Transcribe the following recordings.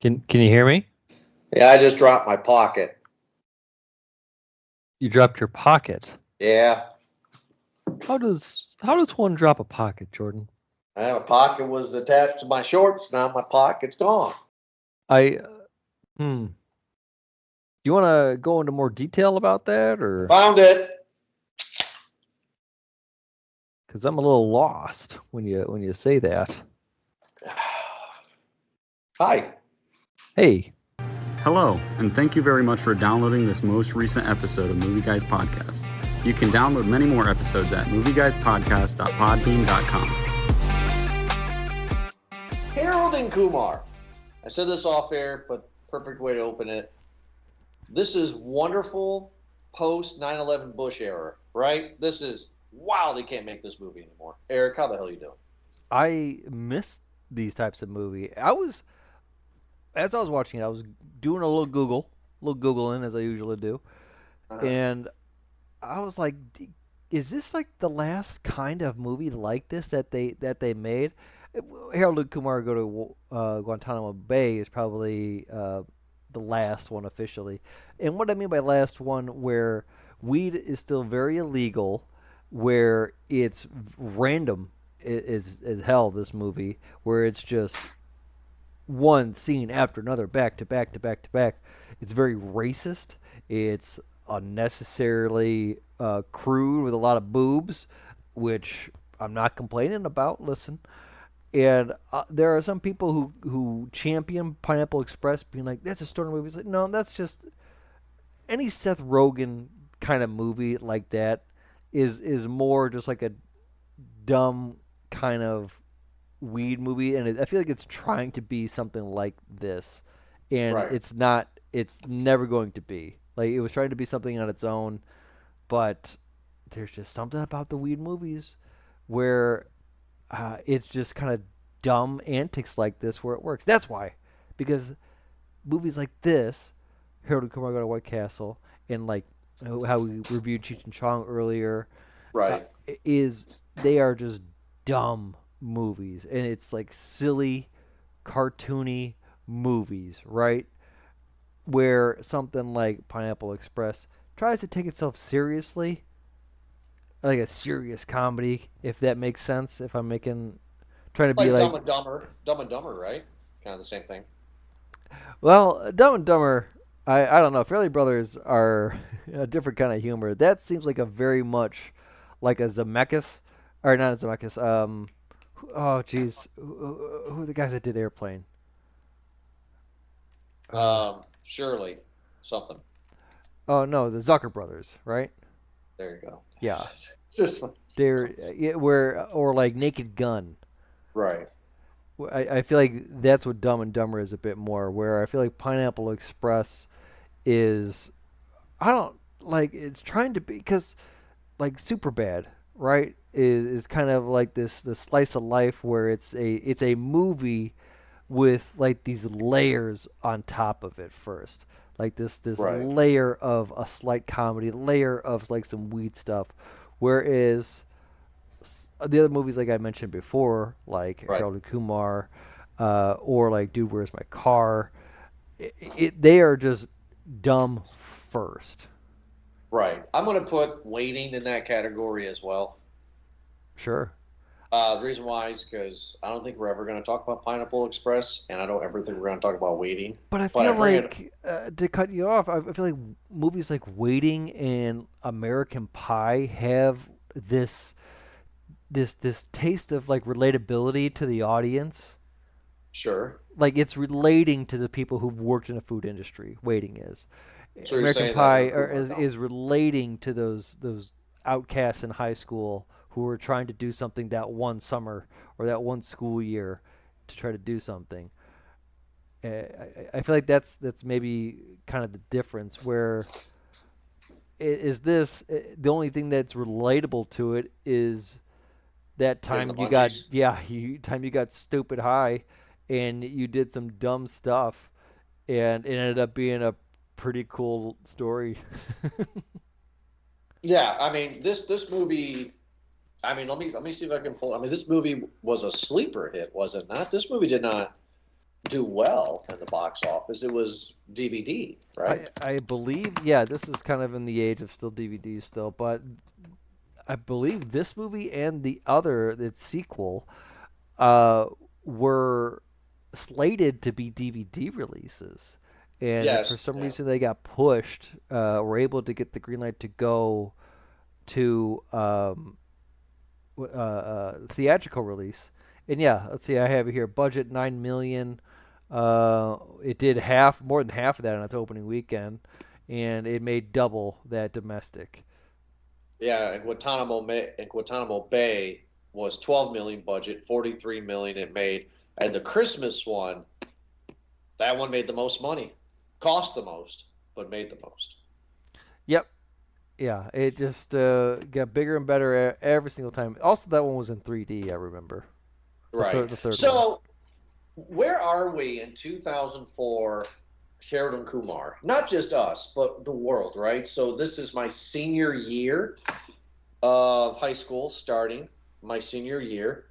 Can you hear me? Yeah, I just dropped my pocket. You dropped your pocket. Yeah. How does one drop a pocket, Jordan? My pocket was attached to my shorts. Now my pocket's gone. I You want to go into more detail about that, or Found it. because I'm a little lost when you say that. Hi. Hey. Hello, and thank you very much for downloading this most recent episode of Movie Guys Podcast. You can download many more episodes at movieguyspodcast.podbean.com. Harold and Kumar. I said this off air, but perfect way to open it. This is wonderful post 9/11 Bush era, right? This is, wow, they can't make this movie anymore. Eric, how the hell are you doing? I miss these types of movie. As I was watching it, I was doing a little Googling as I usually do, and I was like, "Is this like the last kind of movie like this that they made?" Harold and Kumar Go to Guantanamo Bay is probably the last one officially, and what I mean by last one, where weed is still very illegal, where it's random is hell. This movie where it's just one scene after another, back to back to back to back. It's very racist. It's unnecessarily crude with a lot of boobs, which I'm not complaining about. Listen, and there are some people who champion Pineapple Express, being like, "That's a stoner movie." It's like, no, that's just any Seth Rogen kind of movie like that is more just like a dumb kind of weed movie, and I feel like it's trying to be something like this, and Right. it's not. It's never going to be. Like, it was trying to be something on its own, but there's just something about the weed movies where it's just kind of dumb antics like this where it works. That's why, because movies like this, Harold and Kumar Go to White Castle, and like how we reviewed Cheech and Chong earlier, Right. they are just dumb movies, and it's like silly, cartoony movies, right? Where something like Pineapple Express tries to take itself seriously, like a serious comedy, if that makes sense. If I'm trying to be Like like, Dumb and Dumber. Dumb and Dumber, right? Kind of the same thing. well, Dumb and Dumber. I don't know. Fairly Brothers are a different kind of humor. That seems like a very much like a Zemeckis, or not a Zemeckis. Oh, jeez, who are the guys that did Airplane? Surely. Something. Oh no, the Zucker brothers, right? There you go. Yeah, Just they're where or like Naked Gun. right. I feel like that's what Dumb and Dumber is a bit more. Where I feel like Pineapple Express is, I don't like, it's trying to be, because like Superbad, right? Is kind of like this slice of life where it's a movie with like these layers on top of it first, like this Right. layer of a slight comedy, layer of like some weed stuff, whereas the other movies like I mentioned before, like Right. Harold and Kumar, or like Dude, Where's My Car, they are just dumb first. Right. I'm going to put Waiting in that category as well. Sure. The reason why is because I don't think we're ever going to talk about Pineapple Express, and I don't ever think we're going to talk about Waiting. But I feel like, to cut you off, I feel like movies like Waiting and American Pie have this taste of like relatability to the audience. Sure. Like, it's relating to the people who've worked in the food industry. Waiting is. So you're American saying Pie that is relating to those outcasts in high school who were trying to do something that one summer or that one school year to try to do something. I feel like that's maybe kind of the difference. Where is this the only thing that's relatable to it is that time you got time you got stupid high and you did some dumb stuff and it ended up being a pretty cool story. Yeah, I mean this movie. I mean, let me see if I can pull. I mean, this movie was a sleeper hit, was it not? This movie did not do well in the box office. It was DVD, right? I believe, yeah, this is kind of in the age of still DVDs still, but I believe this movie and its sequel, uh, were slated to be DVD releases, and for Yes. some Yeah. reason they got pushed. Were able to get the green light to go to theatrical release. And yeah, let's see, I have it here. Budget 9 million. It did more than half of that on its opening weekend, and it made double that domestic. Yeah, and Guantanamo Bay was 12 million budget, 43 million it made. And the Christmas one, that one made the most money. Cost the most, but made the most. Yep. Yeah, it just got bigger and better every single time. Also, that one was in 3D. I remember Right. the third one. So, where are we in 2004, Harold and Kumar? Not just us, but the world, right? So, this is my senior year of high school, starting my senior year.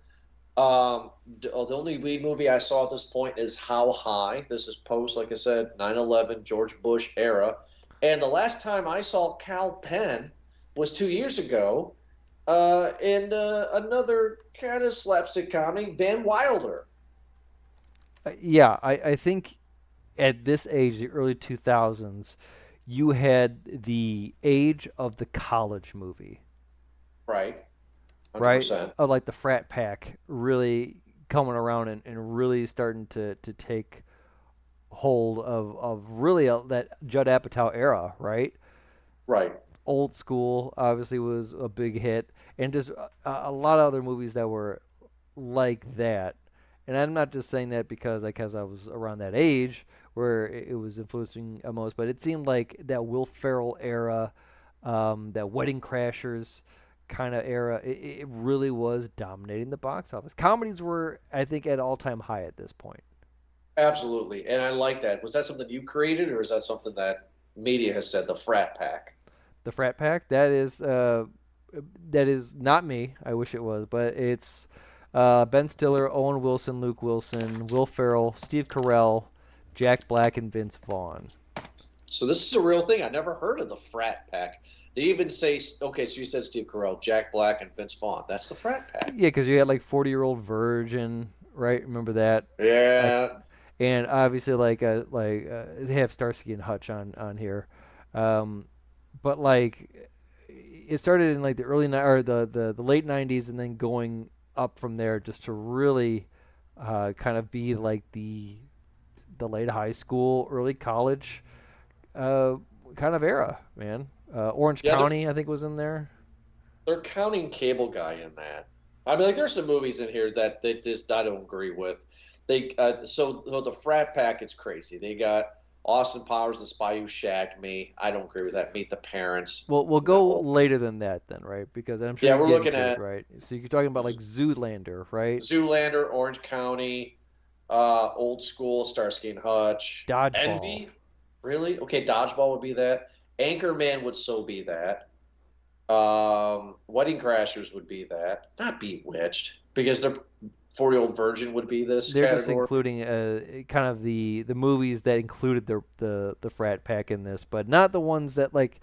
The only weed movie I saw at this point is How High. This is post, like I said, 9/11, George Bush era. And the last time I saw Cal Penn was 2 years ago in another kind of slapstick comedy, Van Wilder. Yeah, I think at this age, the early 2000s, you had the age of the college movie, Right, right? 100%. Of like the frat pack really coming around and really starting to take hold of really that Judd Apatow era, right? Right. Old School obviously was a big hit, and just a lot of other movies that were like that. And I'm not just saying that because I was around that age where it was influencing most, but it seemed like that Will Ferrell era, that Wedding Crashers kind of era, it really was dominating the box office. Comedies were, I think, at all time high at this point. Absolutely. And I like that. Was that something you created, or is that something that media has said, the frat pack? The Frat Pack, that is not me. I wish it was, but it's Ben Stiller, Owen Wilson, Luke Wilson, Will Ferrell, Steve Carell, Jack Black, and Vince Vaughn. So this is a real thing. I never heard of the frat pack. They even say, okay, so you said Steve Carell, Jack Black, and Vince Vaughn. That's the frat pack. Yeah, because you had like 40-year-old virgin, right? Remember that? Like, Yeah. and obviously they have Starsky and Hutch on here, um, but like it started in like the or the late '90s, and then going up from there just to really kind of be like the late high school, early college uh, kind of era, man. Orange Yeah, County, I think, was in there. they're counting Cable Guy in that. I mean, like, there's some movies in here that they just I don't agree with. So the frat pack, it's crazy. They got Austin Powers, The Spy Who Shagged Me. I don't agree with that. Meet the Parents. Well, we'll go No. later than that then, right? Because I'm sure Yeah, you're we're getting looking to it, at right? So you're talking about like Zoolander, right? Zoolander, Orange County, Old School, Starsky and Hutch, Dodgeball. Envy. Really? Okay, Dodgeball would be that. Anchorman would so be that. Wedding Crashers would be that. Not Bewitched, because the 40-year-old virgin would be this They're just category. including kind of the movies that included the frat pack in this, but not the ones that like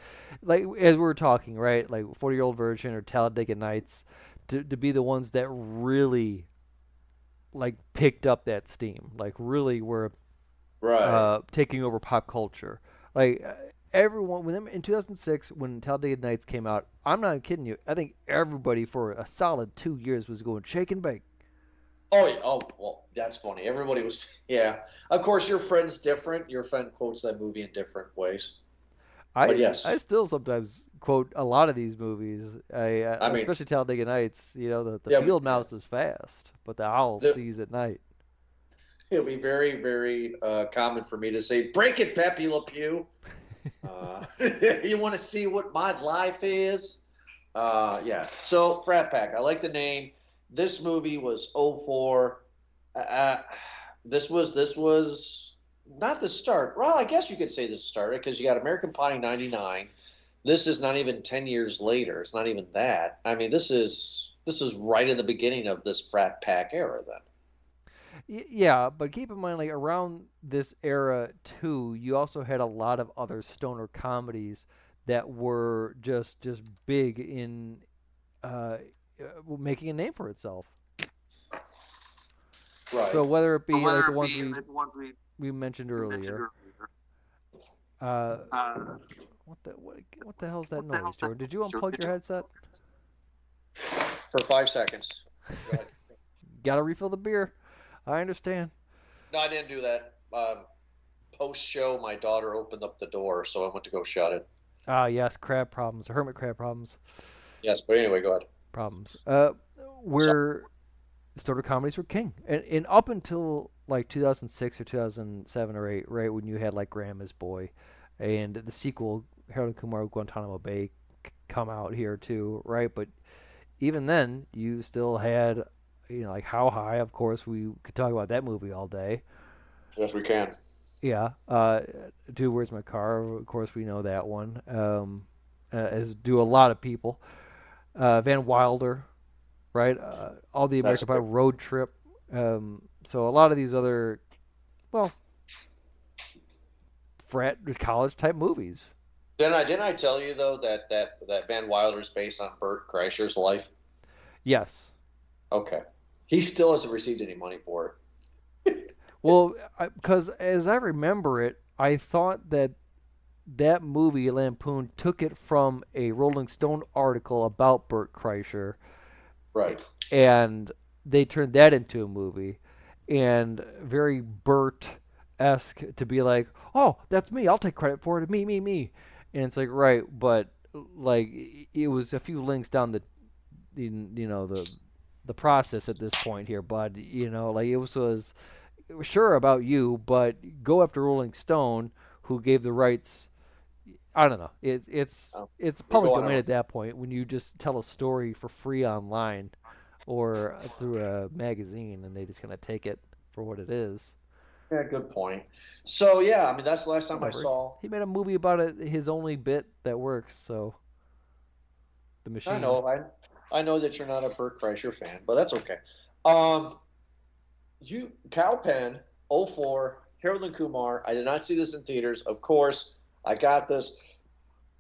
as we were talking, right? Like 40-year-old virgin or Talladega Nights to be the ones that really like picked up that steam, like really were Right. taking over pop culture. Like everyone when them in 2006 when Talladega Nights came out, I'm not kidding you. I think everybody for a solid 2 years was going shake and bake. Oh, yeah. Oh, well, that's funny. Everybody was, yeah. Of course, your friend's different. Your friend quotes that movie in different ways. But I yes, still sometimes quote a lot of these movies. I mean, Especially Talladega Nights. You know, the yeah, field yeah. mouse is fast, but the owl The, sees at night. it'll be very, very common for me to say, "Break it, Pepe Le Pew." You want to see what my life is? Yeah. So, Frat Pack. I like the name. This movie was '04. Uh, this was not the start. Well, I guess you could say the start because you got American Pie '99. This is not even 10 years later. It's not even that. I mean, this is right in the beginning of this frat pack era. Then. Yeah, but keep in mind, like around this era too, you also had a lot of other stoner comedies that were just big in making a name for itself. Right. So whether it But be like whether the it ones be like the ones we mentioned we mentioned earlier, earlier, uh, uh, what the hell's that what the noise, hell's that? Jordan? Did you Sure. unplug your headset? For 5 seconds. Go ahead. Got to refill the beer. I understand. No, I didn't do that. Post show, my daughter opened up the door, so I went to go shut it. Ah, yes, crab problems, hermit crab problems, Yes, but anyway, go ahead. problems. So, Where stoner comedies were king, and up until like 2006 or 2007 or 8, right when you had like Grandma's Boy, and the sequel Harold and Kumar Guantanamo Bay come out here too, right? But even then, you still had, like How High. Of course, we could talk about that movie all day. yes, we can. Yeah. Dude, Where's My Car? Of course, we know that one. As do a lot of people. Van Wilder, right? All the That's American Pie Road Trip. So a lot of these other, well, frat college type movies. didn't I tell you though that Van Wilder's based on Bert Kreischer's life? Yes. Okay. He still hasn't received any money for Well, because as I remember it, I thought that movie Lampoon took it from a Rolling Stone article about Bert Kreischer, it. Right. and they turned that into a movie, and very Bert esque to be like, oh, that's me, I'll take credit for it, me, and it's like right, but like it was a few links down the process at this point here, bud. Like it was sure about you, but go after Rolling Stone, who gave the rights. I don't know. Oh, It's we're public going domain on. at that point when you just tell a story for free online or through a magazine, and they just kind of take it for what it is. Yeah, good point. So yeah, I mean that's the last time I Whatever. saw. He made a movie about it, his only bit that works. So the I machine. know, I know that you're not a Bert Kreischer fan, but that's okay. Um, Cal Penn, '04, Harold and Kumar. I did not see this in theaters. Of course, I got this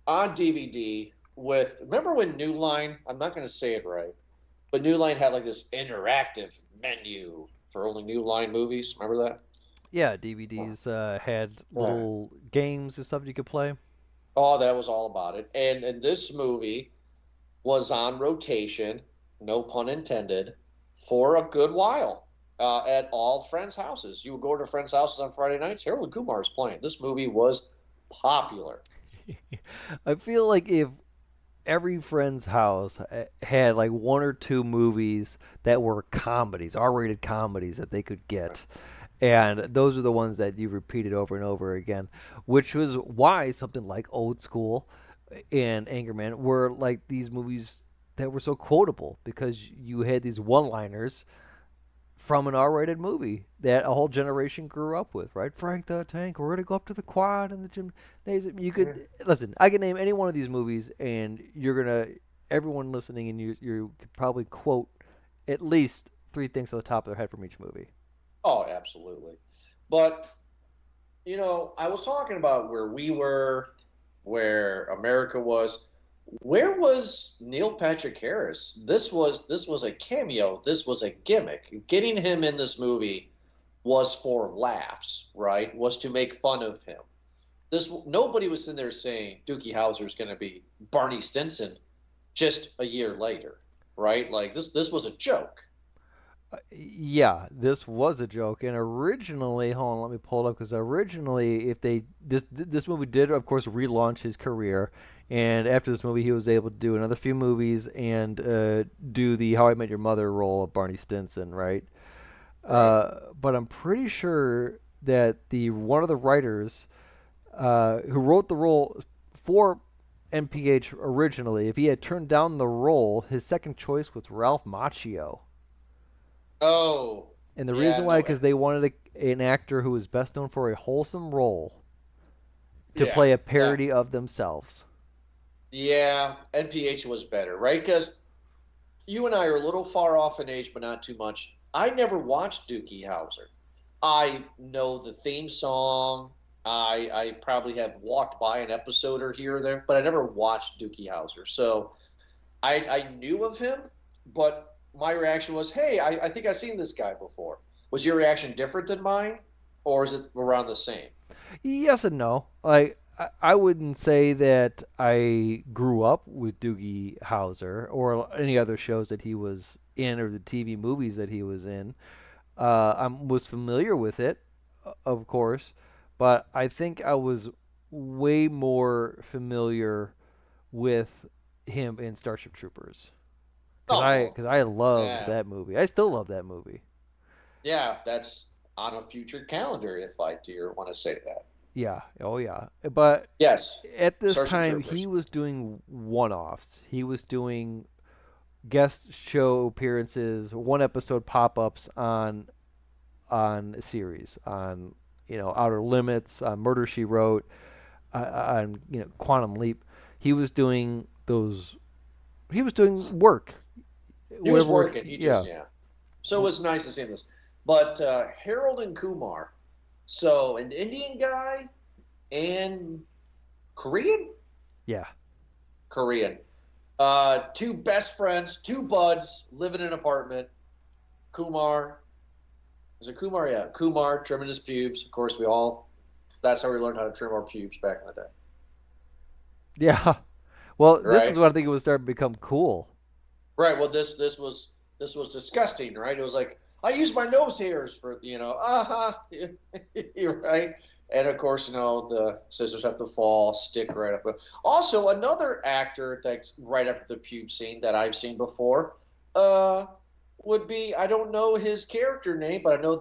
on DVD with. Remember when New Line? I'm not going to say it right, but New Line had like this interactive menu for only New Line movies. Remember that? Yeah, DVDs had Right. little games and stuff you could play. Oh, that was all about it. And this movie was on rotation, no pun intended, for a good while at all friends' houses. You would go to friends' houses on Friday nights. Harold and Kumar is playing. This movie was popular. I feel like if every friend's house had like one or two movies that were comedies, R-rated comedies that they could get. And those are the ones that you repeated over and over again, which was why something like Old School and Anchorman were like these movies that were so quotable because you had these one-liners from an R-rated movie that a whole generation grew up with, right? Frank the Tank, we're gonna go up to the quad and the gymnasium. You could listen. I could name any one of these movies, and everyone listening, and you could probably quote at least three things on the top of their head from each movie. Oh, absolutely. But, I was talking about where we were, where America was. Where was Neil Patrick Harris? This was a cameo. This was a gimmick. Getting him in this movie was for laughs, right? Was to make fun of him. This Nobody was in there saying Doogie Howser's going to be Barney Stinson just a year later, right? Like this was a joke. Yeah, this was a joke, and originally, hold on, let me pull it up because originally, if they this movie did, of course, relaunch his career, and after this movie, he was able to do another few movies and do the How I Met Your Mother role of Barney Stinson, right? Right. But I'm pretty sure that the one of the writers who wrote the role for NPH originally, if he had turned down the role, his second choice was Ralph Macchio. Oh, And the reason yeah, why, no, because they wanted an actor who was best known for a wholesome role to yeah, play a yeah, parody of themselves. yeah. NPH was better, right? Because you and I are a little far off in age, but not too much. I never watched Dookie Howser. I know the theme song. I probably have walked by an episode or here or there, but I never watched Dookie Howser. So I knew of him, but my reaction was, hey, I think I've seen this guy before. Was your reaction different than mine, or is it around the same? Yes and no. I wouldn't say that I grew up with Doogie Howser or any other shows that he was in or the TV movies that he was in. I was familiar with it, of course, but I think I was way more familiar with him in Starship Troopers Oh, because I loved yeah, that movie. I still love that movie. yeah. That's on a future calendar, if I dare want to say that. Yeah, oh yeah. But Yes, at this Starship time, he Troopers. was doing one-offs. He was doing guest show appearances, one episode pop-ups on a series, on Outer Limits, on Murder She Wrote, on Quantum Leap. He was doing those. He was doing work. He was Whatever. working. He just Yeah, yeah. So it was nice to see this. But Harold and Kumar, so an Indian guy and Korean, yeah, Korean. Two best friends, two buds, live in an apartment. Kumar, is it Kumar? Yeah, Kumar trimming his pubes. Of course, we all. That's how we learned how to trim our pubes back in the day, yeah. Well, this is right? what I think it was starting to become cool. Right. Well, this was disgusting, right? It was like I use my nose hairs for you're right. And of course, the scissors have to fall, stick right up. Also, another actor that's right after the pube scene that I've seen before, uh, would be I don't know his character name, but I know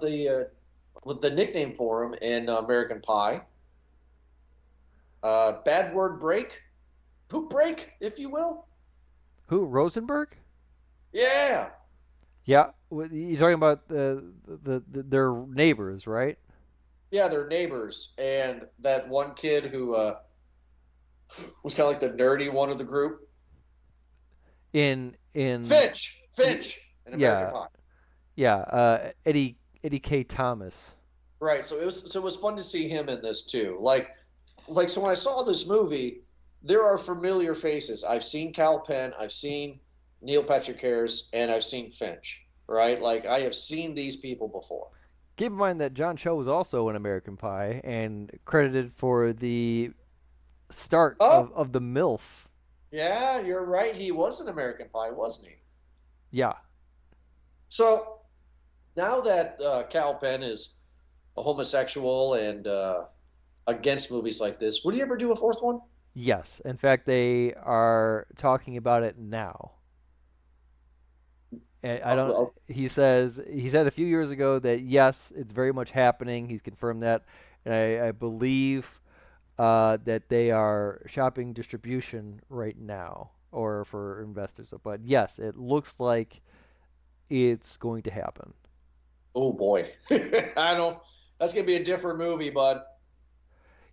with the nickname for him in American Pie. Bad word break, poop break, if you will. Who, Rosenberg? Yeah, Yeah, you're talking about their neighbors, right? yeah, they're neighbors, and that one kid who was kind of like the nerdy one of the group, In Finch in American yeah, Pie. yeah, Eddie K. Thomas. Right. So it was fun to see him in this too. Like so when I saw this movie, there are familiar faces. I've seen Cal Penn, I've seen Neil Patrick Harris, and I've seen Finch. Right. Like I have seen these people before. Keep in mind that John Cho was also in American Pie and credited for the start Oh, of the MILF. yeah, you're right. He was an American Pie, wasn't he? Yeah. So now that Cal Penn is a homosexual and against movies like this, would he ever do a fourth one? Yes. In fact, they are talking about it now. And I don't. Well, He said a few years ago that yes, it's very much happening. He's confirmed that, and I believe that they are shopping distribution right now or for investors. But yes, it looks like it's going to happen. oh boy, I don't. That's gonna be a different movie, bud.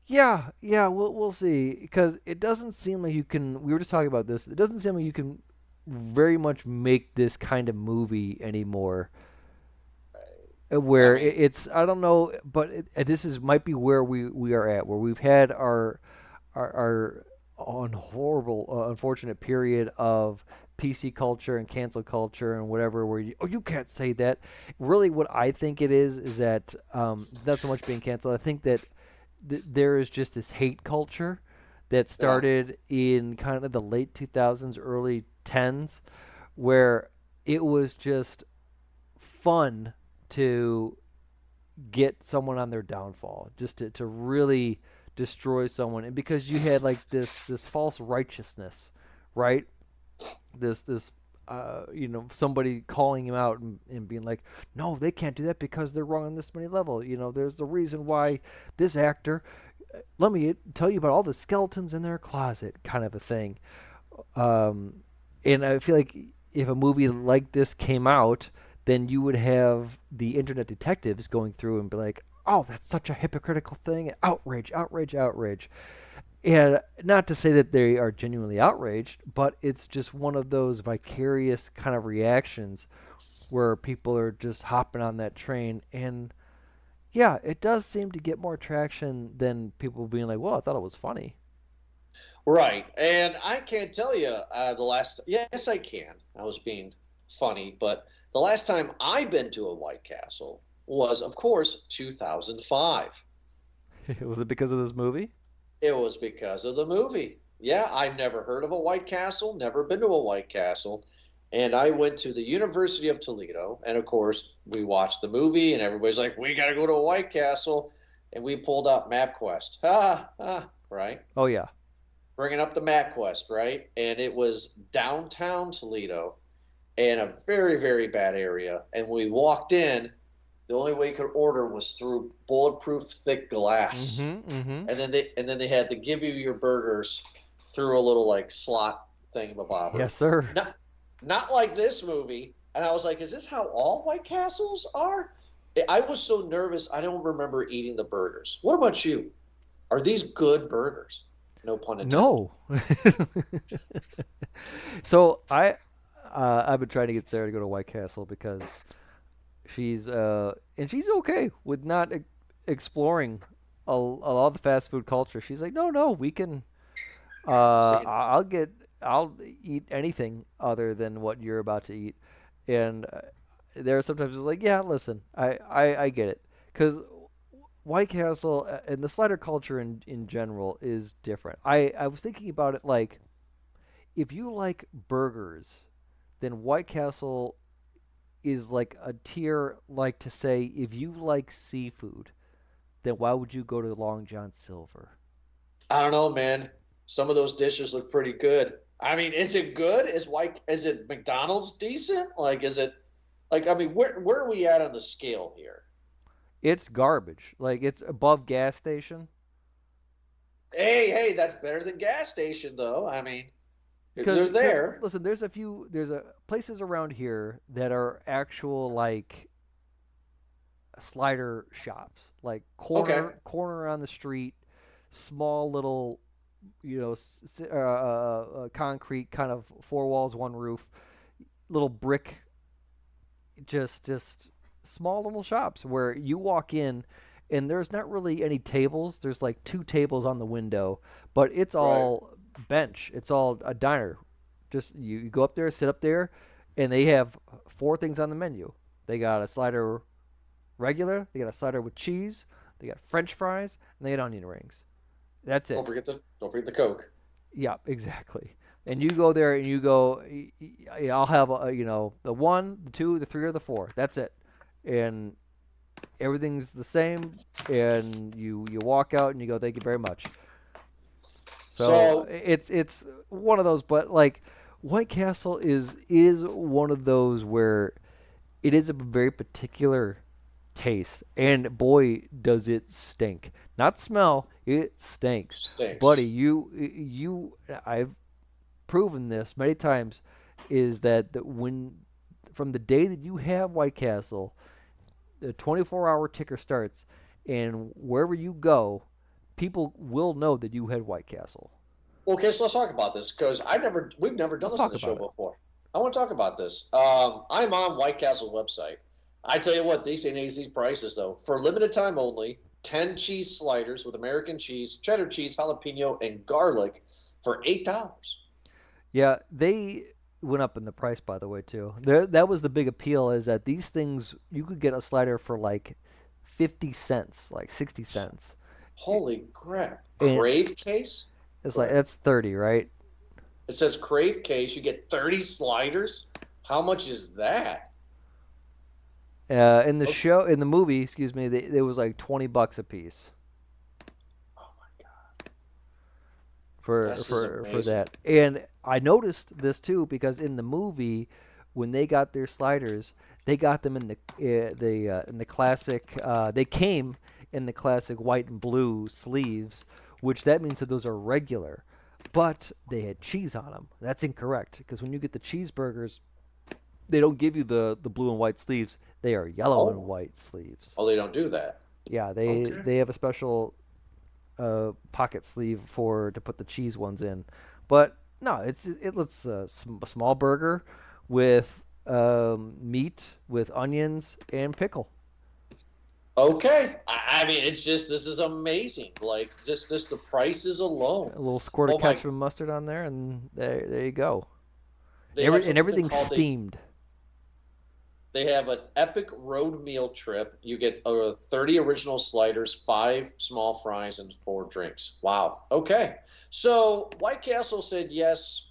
Yeah, yeah, we'll see because it doesn't seem like you can. We were just talking about this. It doesn't seem like you can very much make this kind of movie anymore. I Where mean, it's I don't know, but this is might be where we are at, where we've had our horrible, unfortunate period of PC culture and cancel culture and whatever, where you can't say that. Really, what I think it is that not so much being canceled. I think that there is just this hate culture that yeah. started in kind of the late 2000s, early 10s, where it was just fun to get someone on their downfall, just to really destroy someone, and because you had like this false righteousness, right? This somebody calling him out and being like, no, they can't do that because they're wrong on this many level. There's a reason why this actor. Let me tell you about all the skeletons in their closet, kind of a thing. Um, and I feel like if a movie like this came out, then you would have the internet detectives going through and be like, "Oh, that's such a hypocritical thing! Outrage, outrage, outrage!" And not to say that they are genuinely outraged, but it's just one of those vicarious kind of reactions where people are just hopping on that train. And yeah, it does seem to get more traction than people being like, well, I thought it was funny. Right. And I can't tell you the last. Yes, I can. I was being funny, but the last time I've been to a White Castle was, of course, 2005. Was it because of this movie? It was because of the movie. Yeah, I've never heard of a White Castle, never been to a White Castle. And I went to the University of Toledo. And of course, we watched the movie, and everybody's like, we got to go to a White Castle. And we pulled out MapQuest. Right? Oh yeah. Bringing up the MapQuest, right? And it was downtown Toledo in a very, very bad area. And we walked in, the only way you could order was through bulletproof thick glass. And then they had to give you your burgers through a little like slot thingamabobber. Yes, sir. Not like this movie. And I was like, is this how all White Castles are? I was so nervous, I don't remember eating the burgers. What about you? Are these good burgers? No pun intended. No. So I've been trying to get Sarah to go to White Castle because she's okay with not exploring a lot of the fast food culture. She's like, no, we can. I'll eat anything other than what you're about to eat, and there are sometimes it's like, yeah, listen, I get it, because White Castle and the slider culture in general is different. I was thinking about it like, if you like burgers, then White Castle is like a tier, like to say, if you like seafood, then why would you go to Long John Silver? I don't know, man. Some of those dishes look pretty good. I mean, is it good? Is it McDonald's decent? Like, is it like, I mean, where are we at on the scale here? It's garbage. Like, it's above gas station. Hey, that's better than gas station though. I mean, if they're Because there. listen, there's a places around here that are actual like slider shops, like Okay. corner on the street, small little, concrete kind of four walls, one roof, little brick, just small little shops where you walk in and there's not really any tables. There's like two tables on the window, but it's Right. all bench. It's all a diner. Just you go up there, sit up there, and they have four things on the menu. They got a slider regular, they got a slider with cheese, they got French fries, and they got onion rings. That's it. Don't forget the Coke. Yeah, exactly. And you go there and you go, I'll have the one, the two, the three, or the four. That's it. And everything's the same. And you walk out and you go, thank you very much. So So it's one of those, but like White Castle is one of those where it is a very particular taste, and boy, does it stink. Not smell, it stinks, buddy. stinks. I've proven this many times, is that when from the day that you have White Castle, the 24-hour ticker starts, and wherever you go, people will know that you had White Castle. Okay, so let's talk about this because we've never done Let's this on talk the show about it. before. I want to talk about this. I'm on White Castle's website. I tell you what, these prices though, for limited time only, 10 cheese sliders with American cheese, cheddar cheese, jalapeno, and garlic for $8. Yeah, they went up in the price, by the way, too. That was the big appeal, is that these things, you could get a slider for like 50 cents, like 60 cents. Holy crap! And Crave case. it's Go like, ahead. that's 30, right? It says Crave case. You get 30 sliders. How much is that? In the Okay. show, in the movie, excuse me, it was like $20 a piece Oh my God, for this is for amazing. that. And I noticed this too because in the movie, when they got their sliders, they got them in the classic. They came in the classic white and blue sleeves, which that means that those are regular, but they had cheese on them. That's incorrect because when you get the cheeseburgers, they don't give you the blue and white sleeves. They are yellow and Oh, white sleeves. oh, they don't do that. Yeah, they Okay. they have a special pocket sleeve for to put the cheese ones in. But no, it's a small burger with meat with onions and pickle. Okay. I mean, it's just this is amazing. Like just the prices alone. A little squirt of Oh my! ketchup and mustard on there, and there you go. They have And something everything's called steamed. they have an epic road meal trip. You get 30 original sliders, 5 small fries, and 4 drinks. Wow. Okay. So White Castle said yes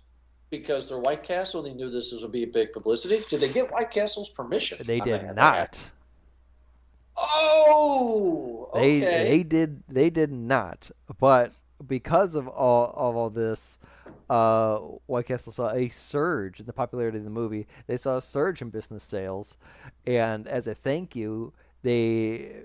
because they're White Castle. They knew this was going to be a big publicity. Did they get White Castle's permission They on did that? not. Oh, okay. They did not. But because of all this, White Castle saw a surge in the popularity of the movie. They saw a surge in business sales, and as a thank you, they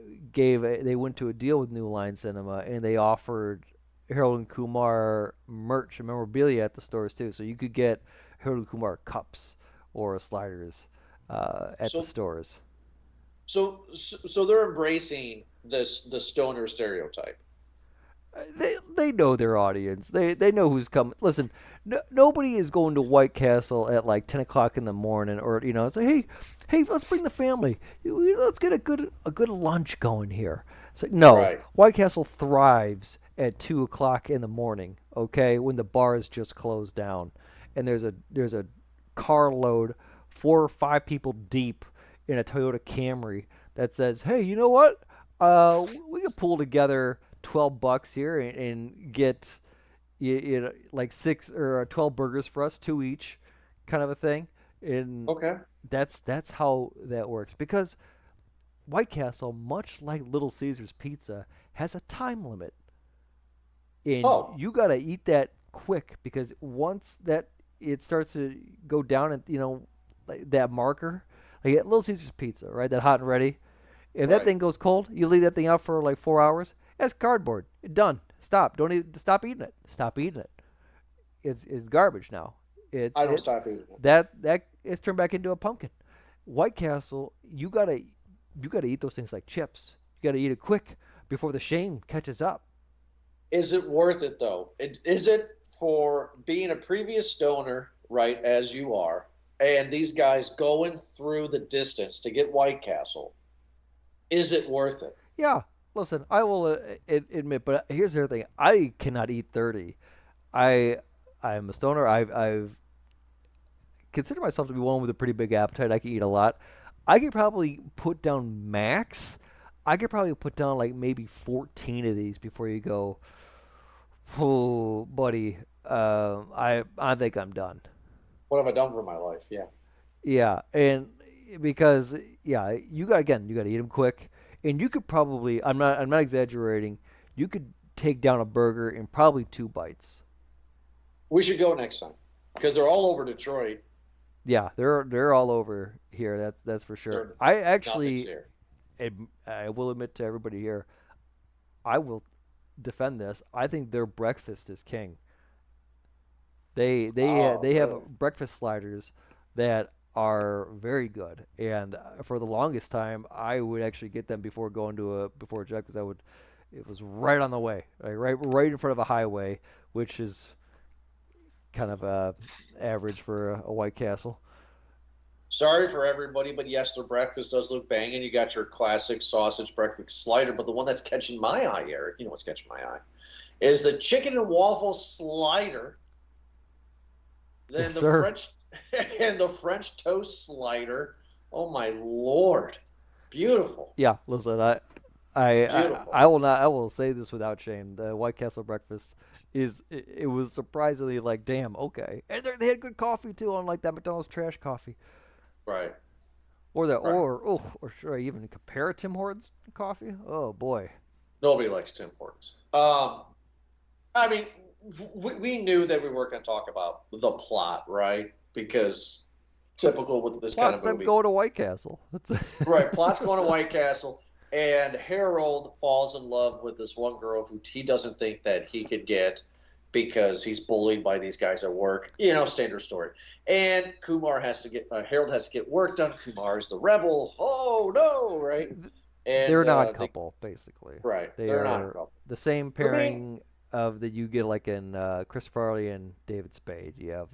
went to a deal with New Line Cinema and they offered Harold and Kumar merch and memorabilia at the stores too. So you could get Harold and Kumar cups or sliders at the So stores. so they're embracing the stoner stereotype. They know their audience. They know who's coming. Listen, nobody is going to White Castle at like 10 o'clock in the morning, or say, hey, let's bring the family. Let's get a good lunch going here. So no, Right. White Castle thrives at 2 o'clock in the morning. Okay, when the bars just closed down, and there's a carload, 4 or 5 people deep in a Toyota Camry that says, hey, you know what? We can pull together $12 here and get like 6 or 12 burgers for us, two each, kind of a thing. And Okay. that's how that works because White Castle, much like Little Caesars Pizza, has a time limit, and Oh, you gotta eat that quick because once that it starts to go down and like that marker, like at Little Caesars Pizza, right? That hot and ready. If that right. thing goes cold, you leave that thing out for like 4 hours. That's cardboard. Done. Stop. Don't eat, stop eating it. Stop eating it. It's garbage now. It's I don't it stop eating it. that it's turned back into a pumpkin. White Castle, you gotta eat those things like chips. You gotta eat it quick before the shame catches up. Is it worth it though? Is it for being a previous stoner, right, as you are, and these guys going through the distance to get White Castle? Is it worth it? Yeah. Listen, I will admit, but here's the other thing. I cannot eat 30. I I'm a stoner. I've consider myself to be one with a pretty big appetite. I can eat a lot. I could probably put down max. I could probably put down like maybe 14 of these before you go, oh, buddy. I think I'm done. What have I done for my life? Yeah. Yeah, and because yeah, you got to eat them quick, and you could probably I'm not exaggerating. You could take down a burger in probably 2 bites. We should go next time because they're all over Detroit. Yeah, they're all over here. That's for sure. They're I nothing's actually here. I will admit to everybody here, I will defend this. I think their breakfast is king. Oh, They really? have breakfast sliders that are very good, and for the longest time, I would actually get them before going to a before a jug because I would. It was right on the way, right in front of a highway, which is kind of average for a White Castle. Sorry for everybody, but yes, their breakfast does look banging. You got your classic sausage breakfast slider, but the one that's catching my eye, Eric, you know what's catching my eye, is the chicken and waffle slider, Yes, then the sir. French and the French toast slider. Oh my lord, beautiful, Yeah, listen, beautiful. I will not. I will say this without shame. The White Castle breakfast it was surprisingly like damn okay, and they had good coffee too, unlike that McDonald's trash coffee, Right, or right. or should I even compare Tim Hortons coffee? Oh boy, Nobody likes Tim Hortons. I mean, we knew that we were going to talk about the plot, right? Because typical with this kind lots of of them movie. go to White Castle. That's Right, plot's going to White Castle, and Harold falls in love with this one girl who he doesn't think that he could get because he's bullied by these guys at work. You know, standard story. And Kumar has to get Harold has to get work done. Kumar is the rebel. Oh no, right? they're And an odd couple basically. right, They they're not a are couple. the same For me, pairing of that you get like in Chris Farley and David Spade. You have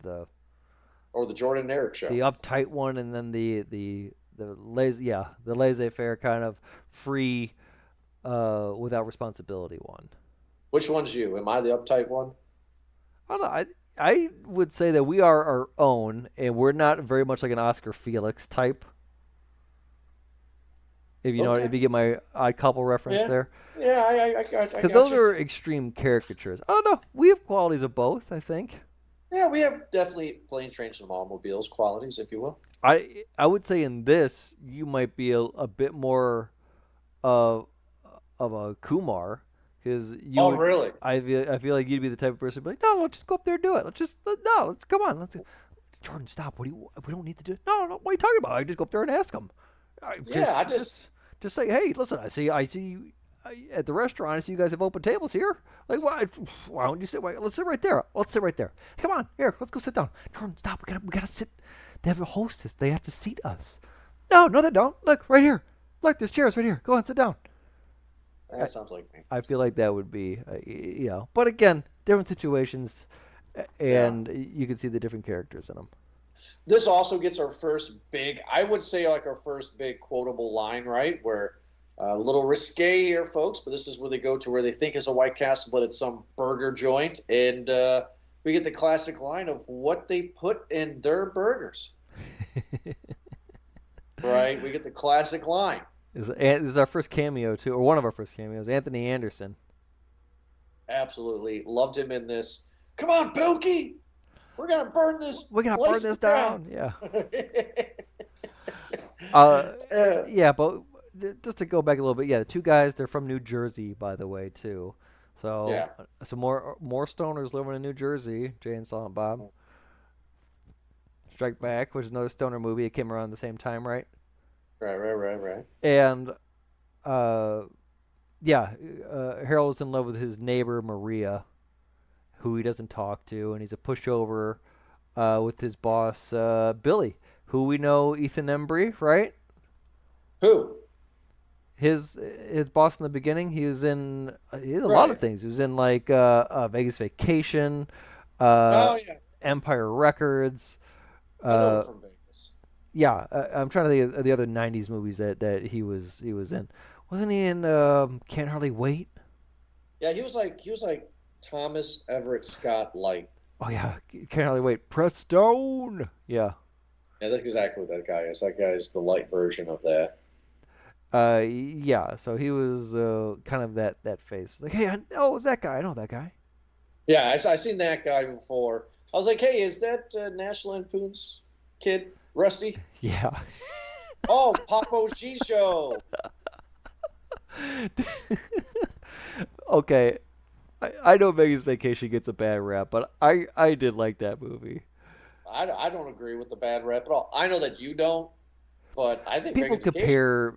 or the Jordan and Eric show. The uptight one, and then the laissez-faire kind of free, without responsibility one. Which one's you? Am I the uptight one? I don't know. I would say that we are our own, and we're not very much like an Oscar Felix type. If you know, Okay. if you get my odd couple reference Yeah. there, Yeah, I because got those you. are extreme caricatures. I don't know. We have qualities of both, I think. Yeah, we have definitely planes, trains, and automobiles qualities, if you will. I would say in this you might be a bit more of a Kumar, because you Oh, would. really? I feel like you'd be the type of person who'd be like, no, let's just go up there and do it. No, let's come on. Let's Jordan, stop. We don't need to do it. No, what are you talking about? I just go up there and ask him. Yeah, I just Just say, hey, listen, I see you at the restaurant. I see you guys have open tables here. Like, why don't you sit? Let's sit right there. Let's sit right there. Come on, here, let's go sit down. Jordan, stop. We gotta sit. They have a hostess. They have to seat us. No, they don't. Look right here. Look, there's chairs right here. Go on, sit down. that sounds like me. I feel like that would be, But again, different situations, and you can see the different characters in them. This also gets our first big, I would say, like our first big quotable line, right? Where a little risque here, folks, but this is where they go to where they think is a White Castle, but it's some burger joint, and we get the classic line of what they put in their burgers. Right? We get the classic line. This is our first cameo too, or one of our first cameos. Anthony Anderson. Absolutely loved him in this. Come on, Bilky, we're gonna burn this. We're gonna place burn this to ground. down. Yeah. Yeah. Yeah, but just to go back a little bit, the two guys, they're from New Jersey, by the way, too. So, Yeah. some more stoners living in New Jersey. Jay and Silent Bob. Strike Back, which is another stoner movie. It came around the same time, right? Right. And, Harold is in love with his neighbor Maria, who he doesn't talk to, and he's a pushover with his boss Billy, who we know Ethan Embry, right? Who? His boss in the beginning. He was in a lot of Right. things. He was in like Vegas Vacation, Oh yeah, Empire Records. I know him from Vegas. Yeah, I'm trying to think of the other '90s movies that he was in. Wasn't he in Can't Hardly Wait? Yeah, he was like Thomas Everett Scott Light. Oh yeah, Can't Hardly Wait. Press Stone. Yeah. Yeah, that's exactly what that guy is. That guy is the light version of that. Yeah. So he was kind of that face. Like, hey, it was that guy. I know that guy. Yeah, I seen that guy before. I was like, hey, is that National Lampoon's kid, Rusty? Yeah. Oh, Papo G Show. Okay, I know Vegas Vacation gets a bad rap, but I did like that movie. I don't agree with the bad rap at all. I know that you don't, but I think People Vegas Vacation. compare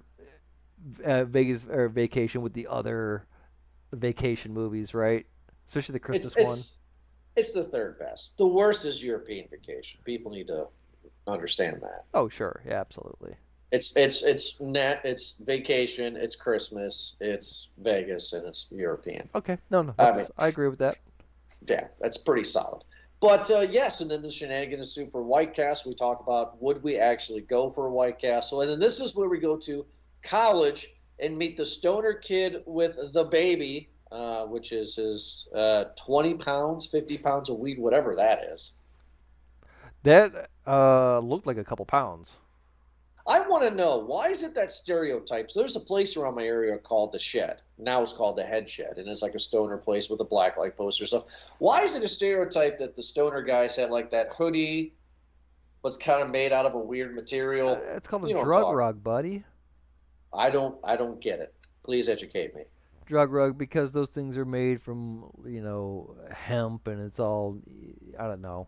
Vegas or Vacation with the other vacation movies, right? Especially the Christmas It's one. it's the third best. The worst is European Vacation. People need to understand that. Oh, sure, yeah, absolutely. It's vacation, it's Christmas, it's Vegas, and it's European. Okay, no, I mean- I agree with that. Yeah, that's pretty solid. But yes, and then the shenanigans ensue for White Castle. We talk about would we actually go for a White Castle, and then this is where we go to college and meet the stoner kid with the baby, which is his 20 pounds, 50 pounds of weed, whatever that is. That looked like a couple pounds. I want to know, why is it that stereotype? So there's a place around my area called The Shed. Now it's called The Head Shed, and it's like a stoner place with a black light poster stuff. Why is it a stereotype that the stoner guys have like that hoodie, what's kind of made out of a weird material? It's called a You don't drug talk. rug, buddy. I don't get it. Please educate me. Drug rug, because those things are made from hemp, and it's all, I don't know.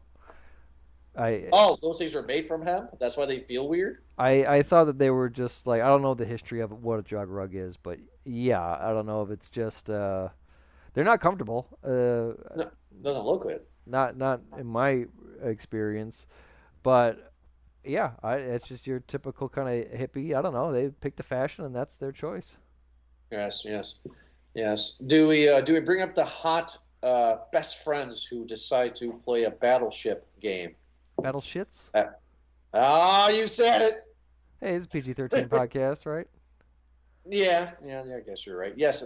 Oh, those things are made from hemp? That's why they feel weird? I thought that they were just like, I don't know the history of what a drug rug is, but yeah, I don't know if it's just they're not comfortable. No, doesn't look good. Not in my experience, but yeah, it's just your typical kind of hippie. I don't know. They picked a fashion, and that's their choice. Yes. Do we bring up the hot best friends who decide to play a battleship game? Battle shits. Oh, you said it. Hey, it's PG-13 podcast, right? Yeah, I guess you're right. Yes,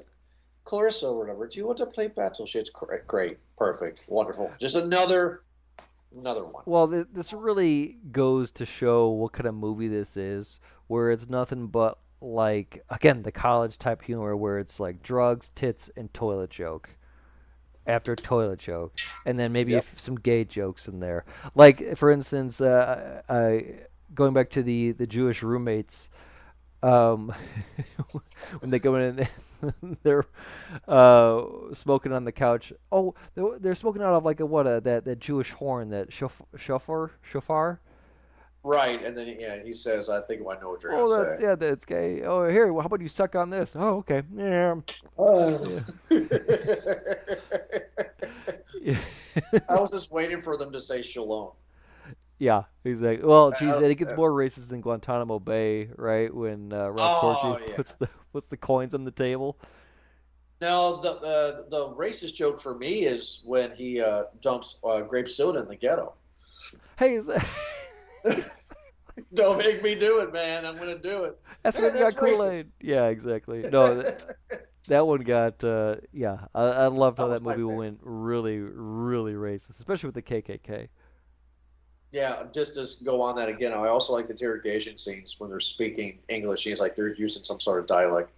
Clarissa or whatever. Do you want to play Battle Shits? Great, perfect, wonderful. Just another one. Well, this really goes to show what kind of movie this is, where it's nothing but like again the college type humor, where it's like drugs, tits, and toilet joke after toilet joke, and then maybe Yep. some gay jokes in there. Like for instance, going back to the Jewish roommates, um, when they go in and they're smoking on the couch. Oh, they're smoking out of like that Jewish horn, that shofar. Right, and then he says, "I think I know what you're gonna Oh, say." that's gay. Oh, here, well, how about you suck on this? Oh, okay. Yeah. Oh. Yeah. I was just waiting for them to say shalom. Yeah, exactly. Well, geez, and it gets more racist than Guantanamo Bay, right? When Rob Oh Corddry yeah. puts the coins on the table. No, the racist joke for me is when he dumps grape soda in the ghetto. Hey, Don't make me do it, man. I'm gonna do it. that's Hey, when you got that's Kool-Aid. racist. Yeah, exactly. No, that one got. Yeah, I loved how That was that my movie favorite. went really, really racist, especially with the KKK. Yeah, just to go on that again, I also like the interrogation scenes when they're speaking English. He's like they're using some sort of dialect,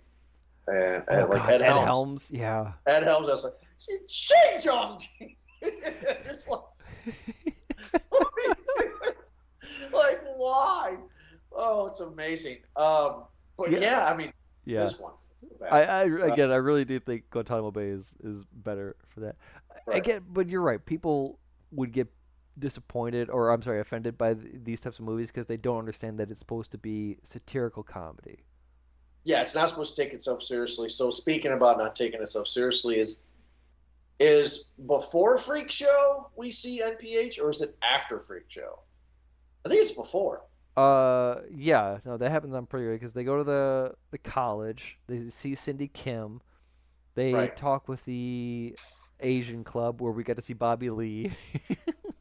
and Oh like God, Ed Ed Helms. Helms. Yeah. Ed Helms, I was like, "Shit, John." It's like, what are you doing? Like, why? Oh, it's amazing. But Yeah. yeah, I mean, Yeah. this one. I again, I really do think Guantanamo Bay is better for that. Right. Again, but you're right. People would get disappointed, or I'm sorry, offended by these types of movies because they don't understand that it's supposed to be satirical comedy. Yeah, it's not supposed to take itself seriously. So speaking about not taking itself seriously, is before Freak Show we see NPH, or is it after Freak Show? I think it's before. Yeah, no, that happens on pretty good because they go to the college, they see Cindy Kim, they Right. talk with the Asian club where we got to see Bobby Lee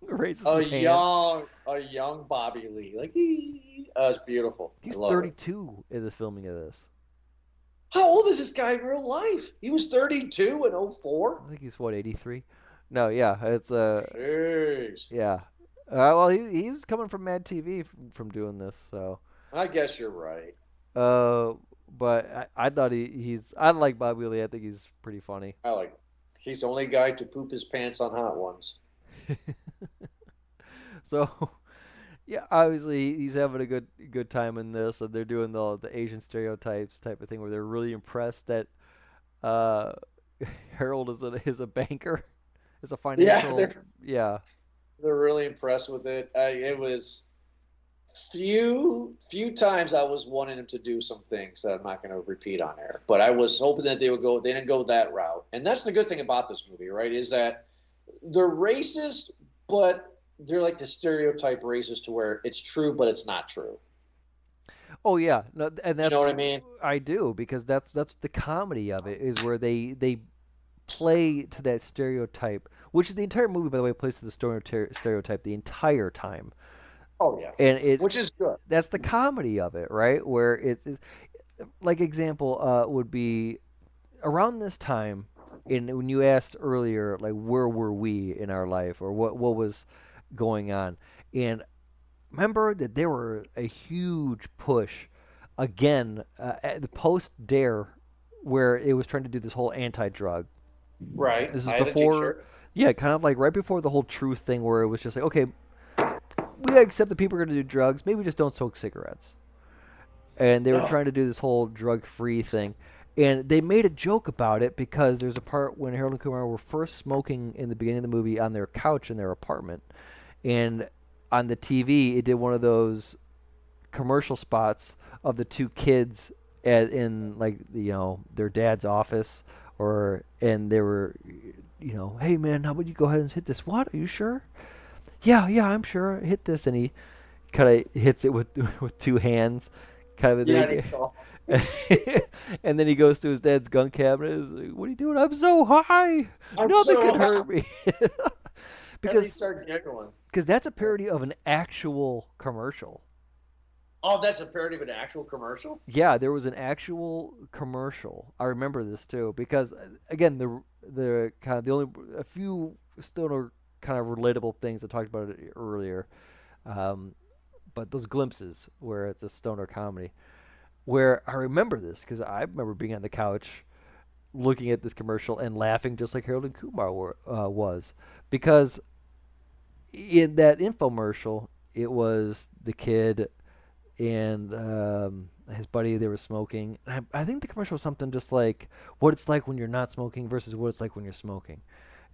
raises A his hand. young Bobby Lee, like it's beautiful. I He's love it. 32 in the filming of this. How old is this guy in real life? He was 32 in I 04. think he's what 83. No, yeah, it's Jeez. yeah. Well, he was coming from Mad TV from doing this, so I guess you're right. uh, but I thought I like Bobby Lee. I think he's pretty funny. I like. He's the only guy to poop his pants on Hot Ones. So yeah, obviously he's having a good time in this, and they're doing the Asian stereotypes type of thing where they're really impressed that uh, Harold is a banker, is a Yeah, financial yeah. they're really impressed with it. It was few times I was wanting him to do some things that I'm not going to repeat on air, but I was hoping that they would go. They didn't go that route, and that's the good thing about this movie, right? Is that they're racist, but they're like the stereotype racist to where it's true, but it's not true. Oh yeah, no, and You know that's what I mean? I do because that's the comedy of it is where they play to that stereotype, which the entire movie, by the way, plays to the stereotype the entire time, Oh yeah, and it which is good. that's the comedy of it, right? Where like example would be around this time, in when you asked earlier, like where were we in our life or what was going on, and remember that there were a huge push again at the post Dare, where it was trying to do this whole anti-drug. Right. This is I had a before, T-shirt. yeah, kind of like right before the whole truth thing, where it was just like, okay, we accept that people are going to do drugs, maybe just don't smoke cigarettes. And they were Oh, trying to do this whole drug-free thing, and they made a joke about it because there's a part when Harold and Kumar were first smoking in the beginning of the movie on their couch in their apartment, and on the TV it did one of those commercial spots of the two kids in like their dad's office, or and they were hey man, how about you go ahead and hit this? What, are you sure? Yeah, I'm sure. Hit this, and he kind of hits it with with two hands, kind of a yeah. thing. And then he goes to his dad's gun cabinet. He's like, what are you doing? I'm so high. I'm Nothing so can hurt me. As he Because started giggling. because that's a parody of an actual commercial. Oh, that's a parody of an actual commercial? Yeah, there was an actual commercial. I remember this too because again, the kind of the only a few stoner kind of relatable things I talked about it earlier, um, but those glimpses where it's a stoner comedy, where I remember this because I remember being on the couch looking at this commercial and laughing just like Harold and Kumar was, because in that infomercial it was the kid and his buddy, they were smoking. I think the commercial was something just like what it's like when you're not smoking versus what it's like when you're smoking.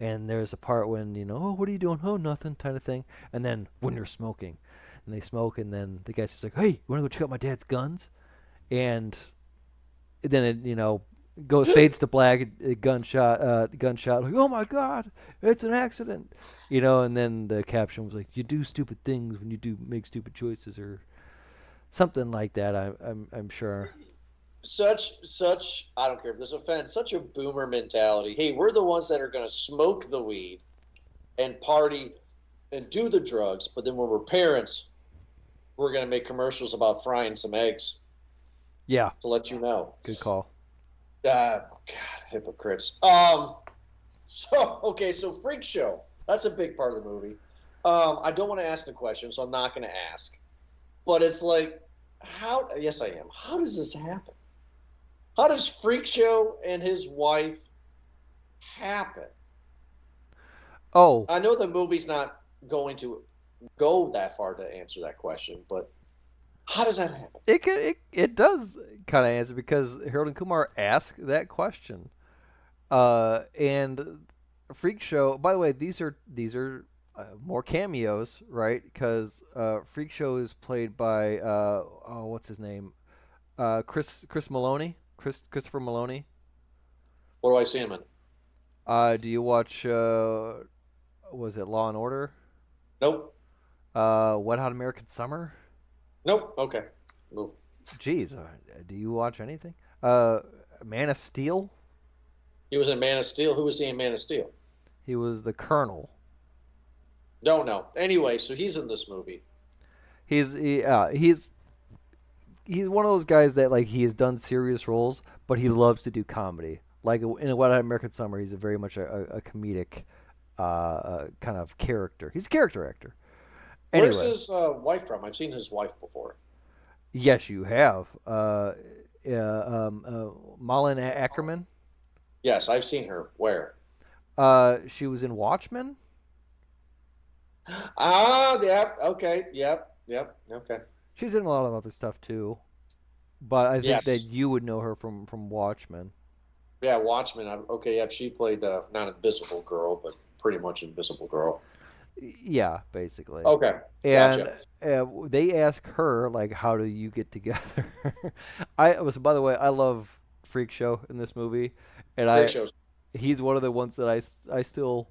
And there's a part when, oh, what are you doing? Oh, nothing, kind of thing. And then when you're smoking, and they smoke, and then the guy's just like, hey, you want to go check out my dad's guns? And then it, goes fades to black, a gunshot, like, oh my God, it's an accident, and then the caption was like, you do stupid things when you do make stupid choices, or something like that. I'm sure. Such I don't care if this offends, such a boomer mentality. Hey, we're the ones that are going to smoke the weed and party and do the drugs, but then when we're parents, we're going to make commercials about frying some eggs. Yeah. To let you know. Good call. God, hypocrites. So Freak Show. That's a big part of the movie. I don't want to ask the question, so I'm not going to ask. But it's like, how? Yes, I am. How does this happen? How does Freak Show and his wife happen? Oh, I know the movie's not going to go that far to answer that question, but how does that happen? It does kind of answer because Harold and Kumar ask that question. And Freak Show. By the way, these are more cameos, right? Because Freak Show is played by what's his name? Chris Maloney. Christopher Maloney. What do I see him in? Do you watch? Was it Law and Order? Nope. Wet Hot American Summer? Nope. Okay. Move. Jeez, do you watch anything? Man of Steel? He was in Man of Steel. Who was he in Man of Steel? He was the Colonel. Don't know. Anyway, so he's in this movie. He's one of those guys that like he has done serious roles, but he loves to do comedy. Like in Wet Hot American Summer, he's very much a comedic kind of character. He's a character actor. Anyway, where's his wife from? I've seen his wife before. Yes, you have. Malin Ackerman. Yes, I've seen her. Where? She was in Watchmen. Yep. Okay. Yep. Okay. She's in a lot of other stuff too, but I think Yes. that you would know her from Watchmen. Yeah, Watchmen. Okay, yeah, she played not Invisible Girl, but pretty much Invisible Girl. Yeah, basically. Okay, And gotcha. they ask her like, "How do you get together?" By the way, I love Freak Show in this movie, and Great shows. he's one of the ones that I still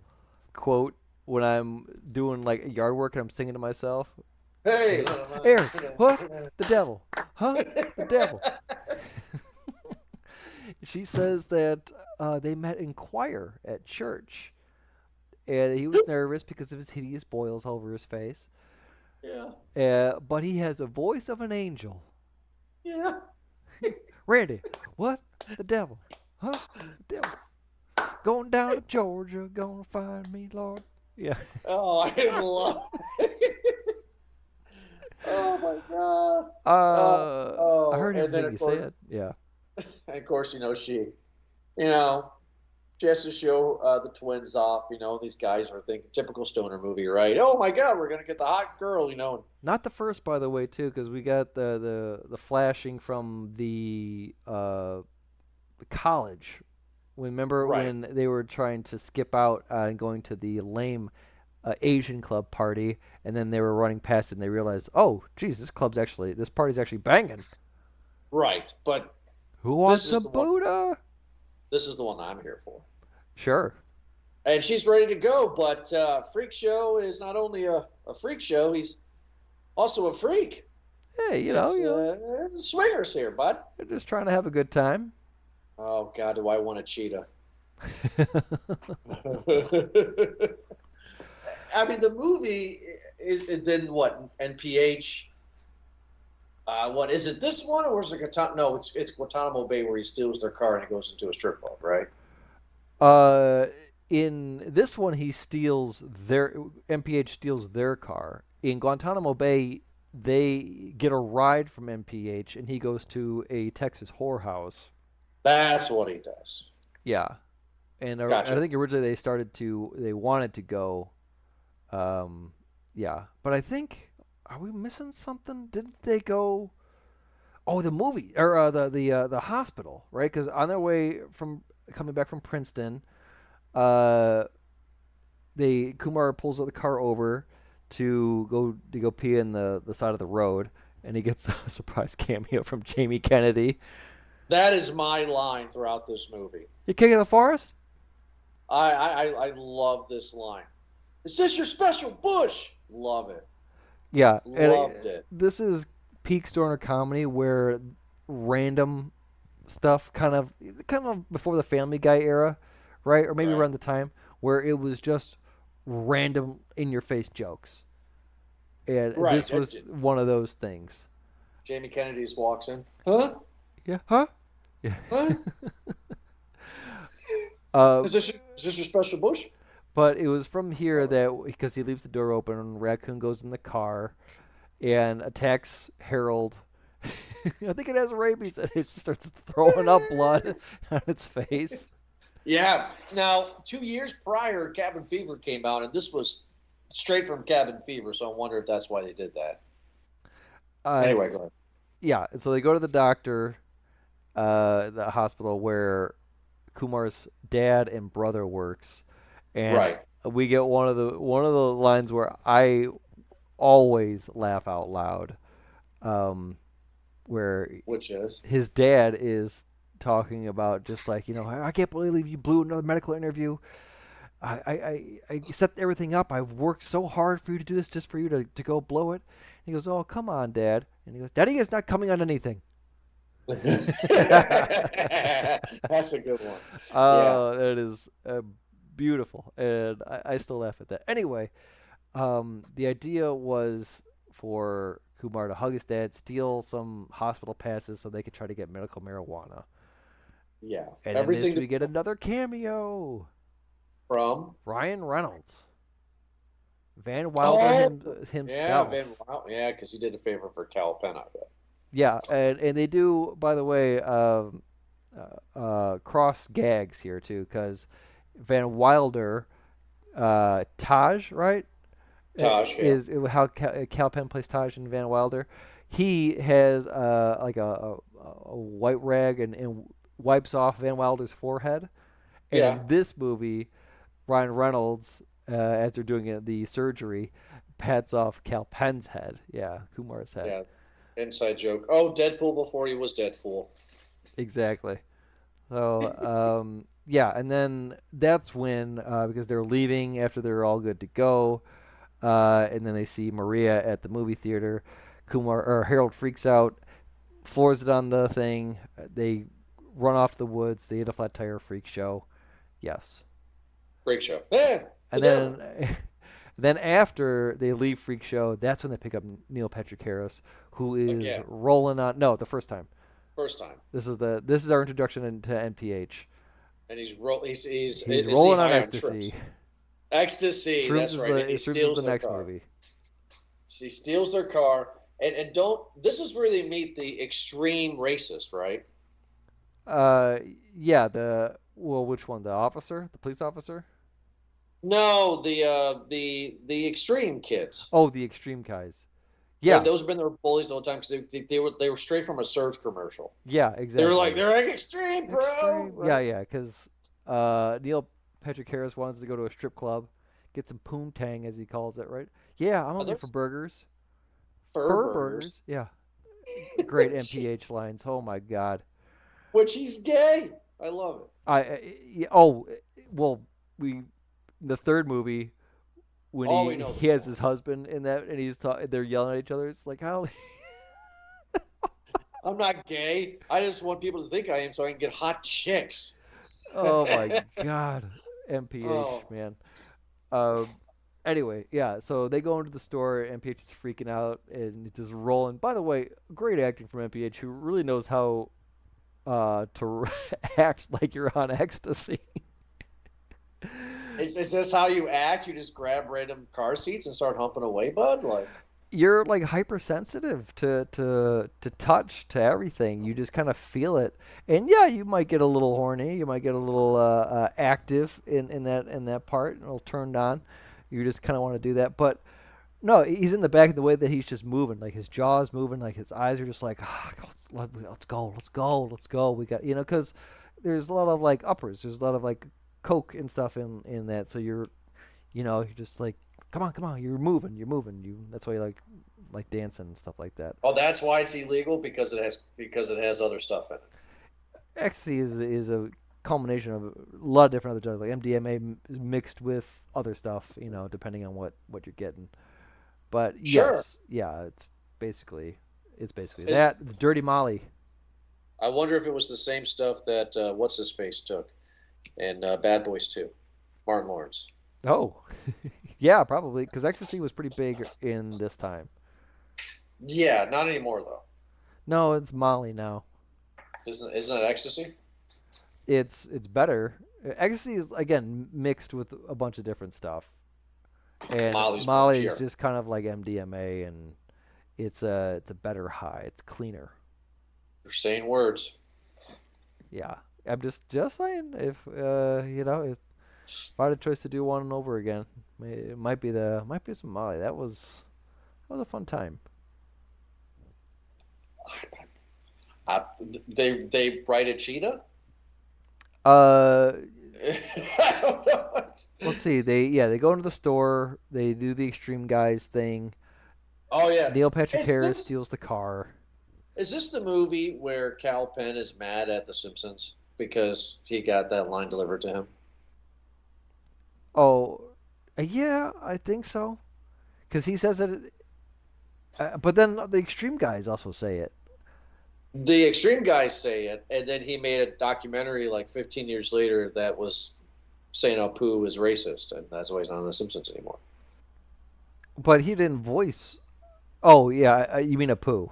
quote when I'm doing like yard work and I'm singing to myself. Hey, Eric, what? The devil. Huh? The devil. She says that they met in choir at church. And he was nervous because of his hideous boils all over his face. Yeah. But he has a voice of an angel. Yeah. Randy, what? The devil. Huh? The devil. Going down to Georgia, gonna find me, Lord. Yeah. Oh, I love it. Oh my God. I heard and then, everything you said. Yeah. And of course, she has to show the twins off. These guys are thinking typical stoner movie, right? Oh my God, we're gonna get the hot girl. Not the first, by the way, too, because we got the flashing from the college. Remember Right. when they were trying to skip out and going to the lame Asian club party, and then they were running past it, and they realized, oh, geez, this party's actually banging. Right, but Who wants is some the one- Buddha? this is the one I'm here for. Sure. And she's ready to go, but Freak Show is not only a freak show, he's also a freak. Hey, Swingers here, bud. they're just trying to have a good time. Oh, God, do I want a cheetah. I mean, the movie is then what? NPH. What is it? This one or is it Guantanamo? No, it's Guantanamo Bay where he steals their car and he goes into a strip club, right? Uh, in this one, he steals their MPH steals their car. In Guantanamo Bay, they get a ride from MPH, and he goes to a Texas whorehouse. That's what he does. Yeah, and I Gotcha. think originally they wanted to go, yeah, but I think are we missing something? Didn't they go? Oh, the movie or the hospital, right? Because on their way from coming back from Princeton, uh, they Kumar pulls the car over to go pee in the side of the road, and he gets a surprise cameo from Jamie Kennedy. That is my line throughout this movie. You king of the forest? I love this line. Is this your special bush? Love it. Yeah, and Loved it. this is peak stoner comedy where random stuff kind of before the Family Guy era, right? Or maybe Right. around the time where it was just random in your face jokes. And Right. this was one of those things. Jamie Kennedy just walks in. Huh? Yeah, huh? Yeah. Huh? uh, Is this your special bush? but it was from here that because he leaves the door open and Raccoon goes in the car and attacks Harold. I think it has rabies and it starts throwing up blood on its face. Yeah. Now, 2 years prior, Cabin Fever came out, and this was straight from Cabin Fever. So I wonder if that's why they did that. Anyway, go ahead. Yeah, so they go to the doctor, the hospital where Kumar's dad and brother works, and Right. we get one of the lines where I always laugh out loud, where Which is his dad is talking about just like I can't believe you blew another medical interview. I set everything up. I've worked so hard for you to do this just for you to go blow it. And he goes, oh come on, Dad. And he goes, Daddy is not coming on anything. that's a good one. Oh, that is beautiful, and I still laugh at that. Anyway, the idea was for Kumar to hug his dad, steal some hospital passes so they could try to get medical marijuana. Yeah. And in this, we get another cameo. From Ryan Reynolds. Van Wilder himself. Yeah, because he did a favor for Cal Penn, I bet. Yeah, and they do, by the way, cross gags here too, because Van Wilder, Taj, right? Taj, yeah. Is how Cal Penn plays Taj in Van Wilder. He has like a white rag and wipes off Van Wilder's forehead. And Yeah. in this movie, Ryan Reynolds, as they're doing the surgery, pats off Cal Penn's head. Yeah, Kumar's head. Yeah. Inside joke. Oh, Deadpool before he was Deadpool. Exactly. So, yeah, and then that's when, because they're leaving after they're all good to go, and then they see Maria at the movie theater. Harold freaks out, floors it on the thing. They run off the woods. They hit a flat tire. Freak show. Yes. Freak show. Yeah. And then after they leave Freak Show, that's when they pick up Neil Patrick Harris, who is Again. rolling on. No, the first time. First time. This is our introduction into NPH. And he's rolling rolling on ecstasy. Ecstasy. Shrooms That's is right. And he Shrooms steals is the their next car. movie. He steals their car, and don't. This is where they meet the extreme racist, right? Yeah. Which one? The police officer? No, the extreme kids. Oh, the extreme guys. Yeah, Right, those have been their bullies the whole time because they were straight from a Surge commercial. yeah, exactly. They're like extreme, bro. Extreme. Right. Yeah, because Neil Patrick Harris wants to go to a strip club, get some poontang as he calls it, right? Yeah, I'm looking for burgers. Fur Burgers. Yeah. Great MPH lines. Oh my God. Which he's gay. I love it. The third movie when All we know he has his husband in that and they're yelling at each other. It's like how I'm not gay. I just want people to think I am so I can get hot chicks. oh my God. MPH, Oh. man. Anyway, yeah. So they go into the store. MPH is freaking out and just rolling. By the way, great acting from MPH, who really knows how to act like you're on ecstasy. Is this how you act? You just grab random car seats and start humping away, bud? Like, You're like hypersensitive to touch, to everything. You just kind of feel it, and yeah, you might get a little horny. You might get a little active in that part, and it'll turn on. You just kind of want to do that, but no, he's in the back of the way that he's just moving, like his jaw's moving, like his eyes are just like, let's go, let's go, let's go. We got, because there's a lot of like uppers, there's a lot of like coke and stuff in that, so you're just like, come on, you're moving, That's why you like dancing and stuff like that. oh, that's why it's illegal because it has other stuff in it. Ecstasy is a culmination of a lot of different other drugs, like MDMA mixed with other stuff, depending on what you're getting. But Sure. yes, yeah, it's basically Is, that. It's Dirty Molly. I wonder if it was the same stuff that what's his face took in Bad Boys 2, Martin Lawrence. Oh, yeah, probably because ecstasy was pretty big in this time. Yeah, not anymore though. No, it's Molly now. Isn't it ecstasy? It's better. Ecstasy is again mixed with a bunch of different stuff, and Molly's more Molly is pure. just kind of like MDMA, and it's a better high. It's cleaner. You're saying words. Yeah, I'm just saying if I had a choice to do one over again, it might be some Molly. That was a fun time. Uh, they ride a cheetah. Uh, I don't know. let's see. They go into the store. They do the extreme guys thing. Oh yeah, Neil Patrick is Harris this steals the car. is this the movie where Cal Penn is mad at The Simpsons because he got that line delivered to him? Oh, yeah, I think so. Because he says it, but then the extreme guys also say it. The extreme guys say it, and then he made a documentary like 15 years later that was saying Apu is racist, and that's why he's not on The Simpsons anymore. But he didn't voice. Oh yeah, you mean a poo?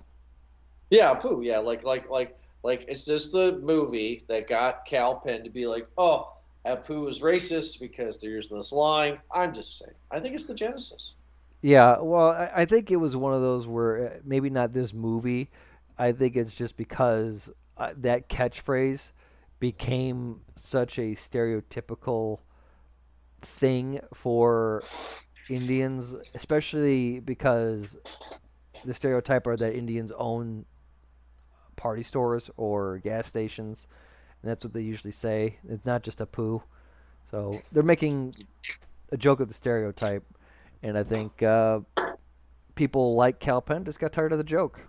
Yeah, Apu. Yeah, like is this the movie that got Cal Penn to be like, oh, Apu is racist because they're using this line? I'm just saying. I think it's the Genesis. Yeah. Well, I think it was one of those where maybe not this movie. I think it's just because that catchphrase became such a stereotypical thing for Indians, especially because the stereotype are that Indians own party stores or gas stations, and that's what they usually say. It's not just a poo. So they're making a joke of the stereotype, and I think people like Cal Penn just got tired of the joke.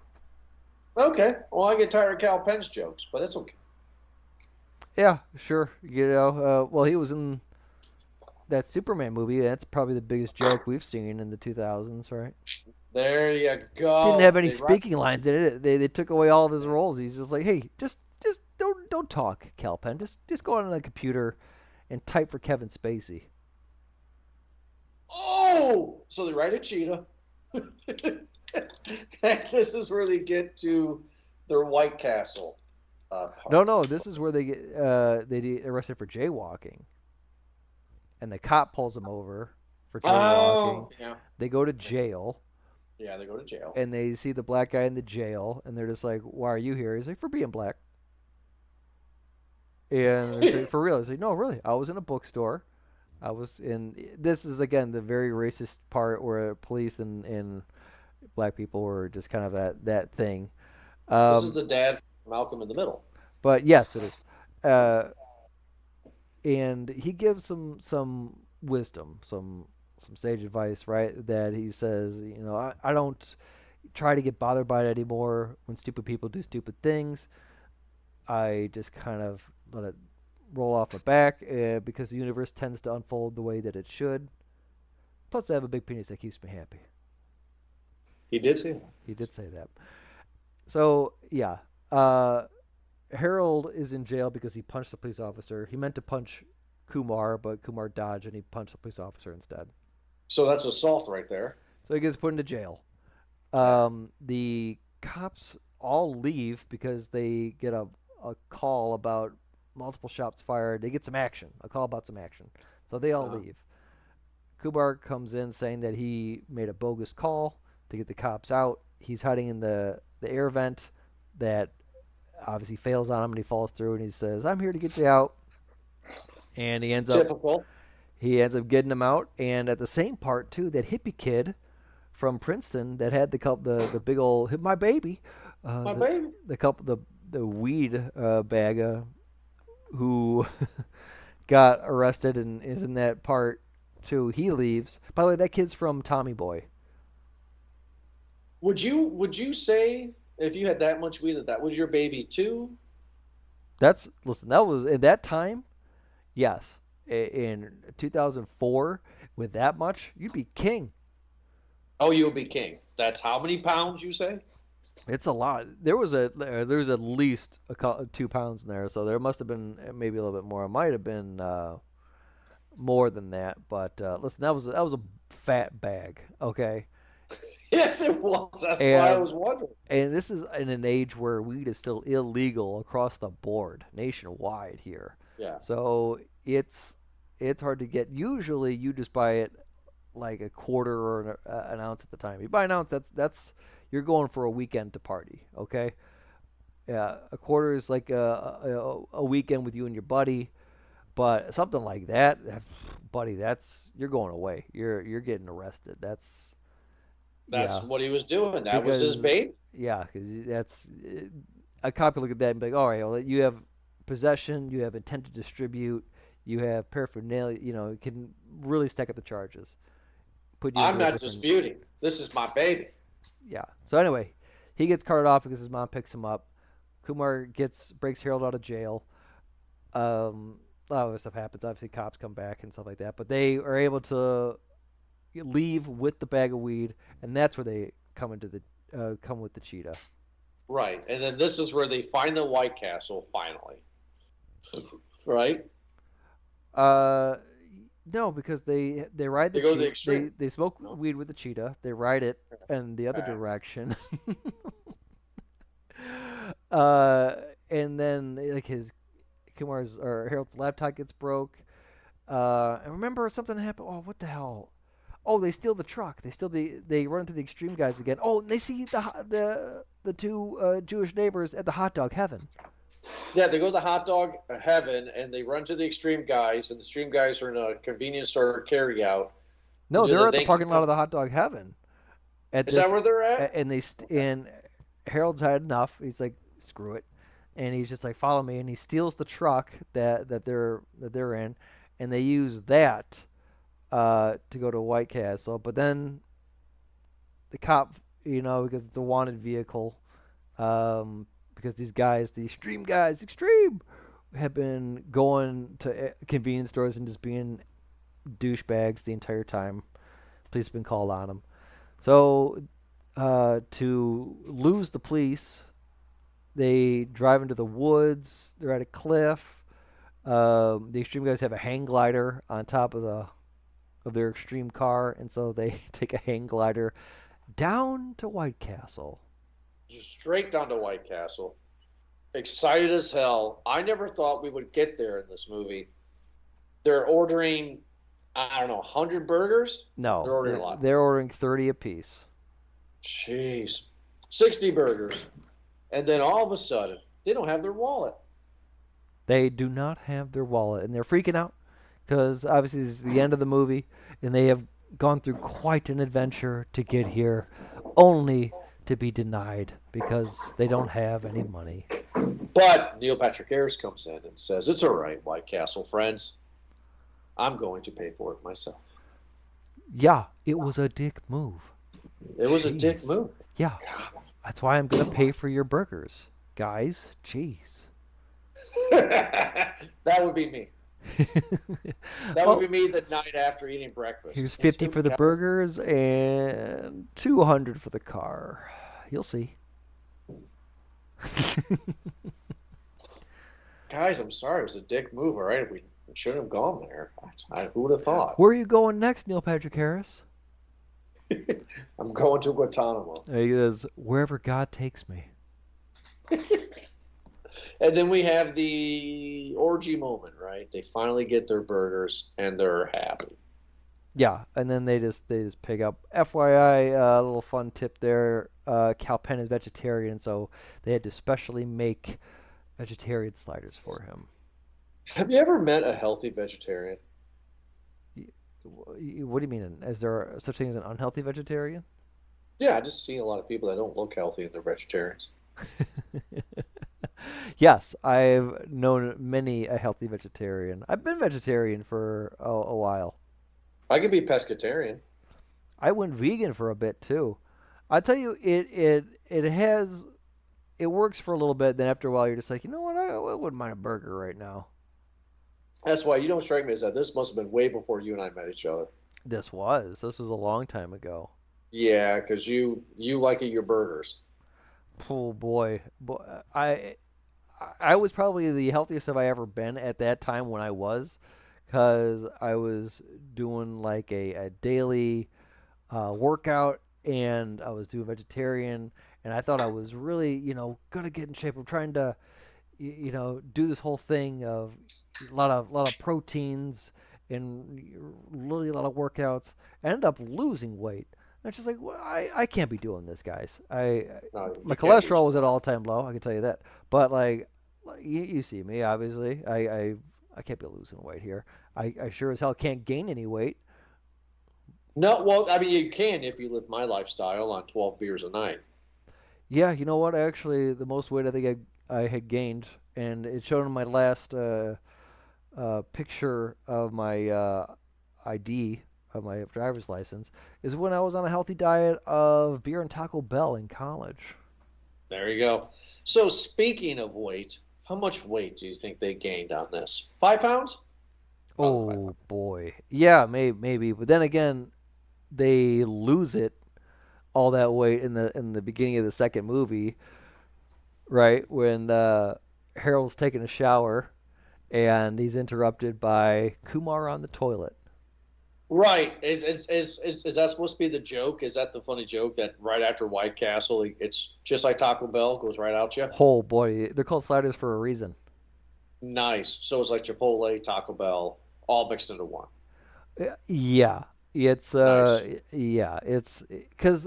Okay. Well, I get tired of Cal Penn's jokes, but it's okay. Yeah, sure. Well, he was in that Superman movie. That's probably the biggest joke we've seen in the 2000s, right? There you Didn't go. have any They right. speaking lines in it. They took away all of his roles. He's just like, hey, just don't talk, Cal Penn. Just go on the computer and type for Kevin Spacey. Oh, so they ride a cheetah. This is where they get to their White Castle No, part. no, this is where they get arrested for jaywalking, and the cop pulls them over for jaywalking. Oh, yeah. They go to jail, Yeah, they go to jail. and they see the black guy in the jail, and they're just like, "Why are you here?" He's like, "For being black." And they say, "For real?" He's like, "No, really. I was in a bookstore. I was in." This is again the very racist part where police and black people were just kind of that thing. This is Um, the dad from Malcolm in the Middle. but yes, it is. And he gives some wisdom, some sage advice, right? That he says, I don't try to get bothered by it anymore when stupid people do stupid things. I just kind of let it roll off my back because the universe tends to unfold the way that it should. Plus, I have a big penis that keeps me happy. He did say that. He did say that. So yeah, Harold is in jail because he punched a police officer. He meant to punch Kumar, but Kumar dodged and he punched the police officer instead. So that's assault right there. So he gets put into jail. Yeah. The cops all leave because they get a call about multiple shots fired. They get some action, a call about some action. So they all Uh, leave. Kumar comes in saying that he made a bogus call to get the cops out. He's hiding in the air vent that obviously fails on him, and he falls through, and he says, "I'm here to get you out." And Typical. he ends up getting him out. And at the same part too, that hippie kid from Princeton that had the big old my baby, My baby. the couple the weed bag who got arrested and is in that part too. He leaves. By the way, that kid's from Tommy Boy. Would you say if you had that much weed that was your baby too? That's listen. That was at that time. Yes, in 2004, with that much, you'd be king. Oh, you'll be king. That's how many pounds you say? It's a lot. There was at least 2 pounds in there, so there must have been maybe a little bit more. It might have been more than that, but listen, that was a fat bag, okay? Yes, it was. That's why I And was wondering. this is in an age where weed is still illegal across the board nationwide here, Yeah. so it's hard to get. Usually, you just buy it like a quarter or an ounce at the time. You buy an ounce, that's you're going for a weekend to party, okay? Yeah, a quarter is like a weekend with you and your buddy, but something like that, buddy, that's you're going away. You're getting arrested. That's That's yeah, what he was doing. That was his because baby. yeah, because that's a cop could look at that and be like, all right, well, you have possession, you have intent to distribute, you have paraphernalia. It can really stack up the charges, put you I'm into a not different disputing. This is my baby. yeah. So anyway, he gets carted off because his mom picks him up. Kumar breaks Harold out of jail. A lot of other stuff happens. Obviously, cops come back and stuff like that. But they are able to leave with the bag of weed, and that's where they come with the cheetah. Right. And then this is where they find the White Castle finally. Right? Uh, no, because they ride the They go to the cheetah. extreme. They smoke No? weed with the cheetah. They ride it in the other Okay. direction. uh, and then like his Kumar's or Harold's laptop gets broke. I remember something happened. Oh, what the hell? Oh, they steal the truck. They run into the extreme guys again. Oh, and they see the two Jewish neighbors at the hot dog heaven. Yeah, they go to the hot dog heaven and they run to the extreme guys, and the extreme guys are in a convenience store carry out to No, do the they're at the thank you. parking lot of the hot dog heaven. At Is that this, where they're at? and and Harold's had enough. He's like, screw it, and he's just like, follow me, and he steals the truck that they're in, and they use that to go to White Castle. But then the cop, because it's a wanted vehicle, because these guys, the extreme guys, have been going to convenience stores and just being douchebags the entire time. Police have been called on them. So to lose the police, they drive into the woods. They're at a cliff. The extreme guys have a hang glider on top of their extreme car, and so they take a hang glider down to White Castle. Just straight down to White Castle. Excited as hell. I never thought we would get there in this movie. They're ordering, I don't know, 100 burgers? No, They're ordering a lot. they're ordering 30 apiece. Jeez. 60 burgers. And then all of a sudden, they don't have their wallet. They do not have their wallet, and they're freaking out because obviously this is the end of the movie, and they have gone through quite an adventure to get here, only to be denied because they don't have any money. But Neil Patrick Harris comes in and says, "It's all right, White Castle friends. I'm going to pay for it myself." Yeah, it was a dick move. It was a dick Jeez. move. Yeah, that's why I'm gonna pay for your burgers, guys. Jeez. That would be me. That Well, would be me the night after eating breakfast. here's 50 for the burgers and 200 for the car. You'll see. Guys, I'm sorry. It was a dick move, all right? It shouldn't have gone there. Who would have thought? Where are you going next, Neil Patrick Harris? I'm going to Guantanamo. He goes, wherever God takes me. And then we have the orgy moment, right? They finally get their burgers and they're happy. Yeah, and then they just pick up. FYI, a little fun tip there. Cal Penn is vegetarian, so they had to specially make vegetarian sliders for him. Have you ever met a healthy vegetarian? What do you mean? Is there such thing as an unhealthy vegetarian? Yeah, I just seen a lot of people that don't look healthy and they're vegetarians. Yes, I've known many a healthy vegetarian. I've been vegetarian for a while. I could be pescatarian. I went vegan for a bit too. I tell you, it works for a little bit. Then after a while, you're just like, you know what? I wouldn't mind a burger right now. That's why you don't strike me as that. This must have been way before you and I met each other. This was a long time ago. Yeah, because you like your burgers. Oh boy, I I was probably the healthiest have I ever been at that time when I was, because I was doing like a daily workout, and I was doing vegetarian, and I thought I was really, gonna get in shape. I'm trying to, do this whole thing of a lot of proteins and really a lot of workouts. I ended up losing weight. And it's just like, well, I can't be doing this, guys. No, My you can't lose cholesterol was at weight. all time low. I can tell you that. But like you see me, obviously. I can't be losing weight here. I sure as hell can't gain any weight. No, well, I mean, you can if you live my lifestyle on 12 beers a night. Yeah, you know what? Actually, the most weight I think I had gained, and it showed in my last picture of my ID of my driver's license, is when I was on a healthy diet of beer and Taco Bell in college. There you go. So, speaking of weight, how much weight do you think they gained on this? 5 pounds? Probably 5 pounds. Oh boy, yeah, maybe. But then again, they lose it all that weight in the beginning of the second movie, right? When Harold's taking a shower and he's interrupted by Kumar on the toilet. Right. Is that supposed to be the joke? Is that the funny joke that right after White Castle, it's just like Taco Bell, goes right out you? Oh boy, they're called sliders for a reason. Nice. So it's like Chipotle, Taco Bell, all mixed into one. Yeah, it's Nice. yeah, it's because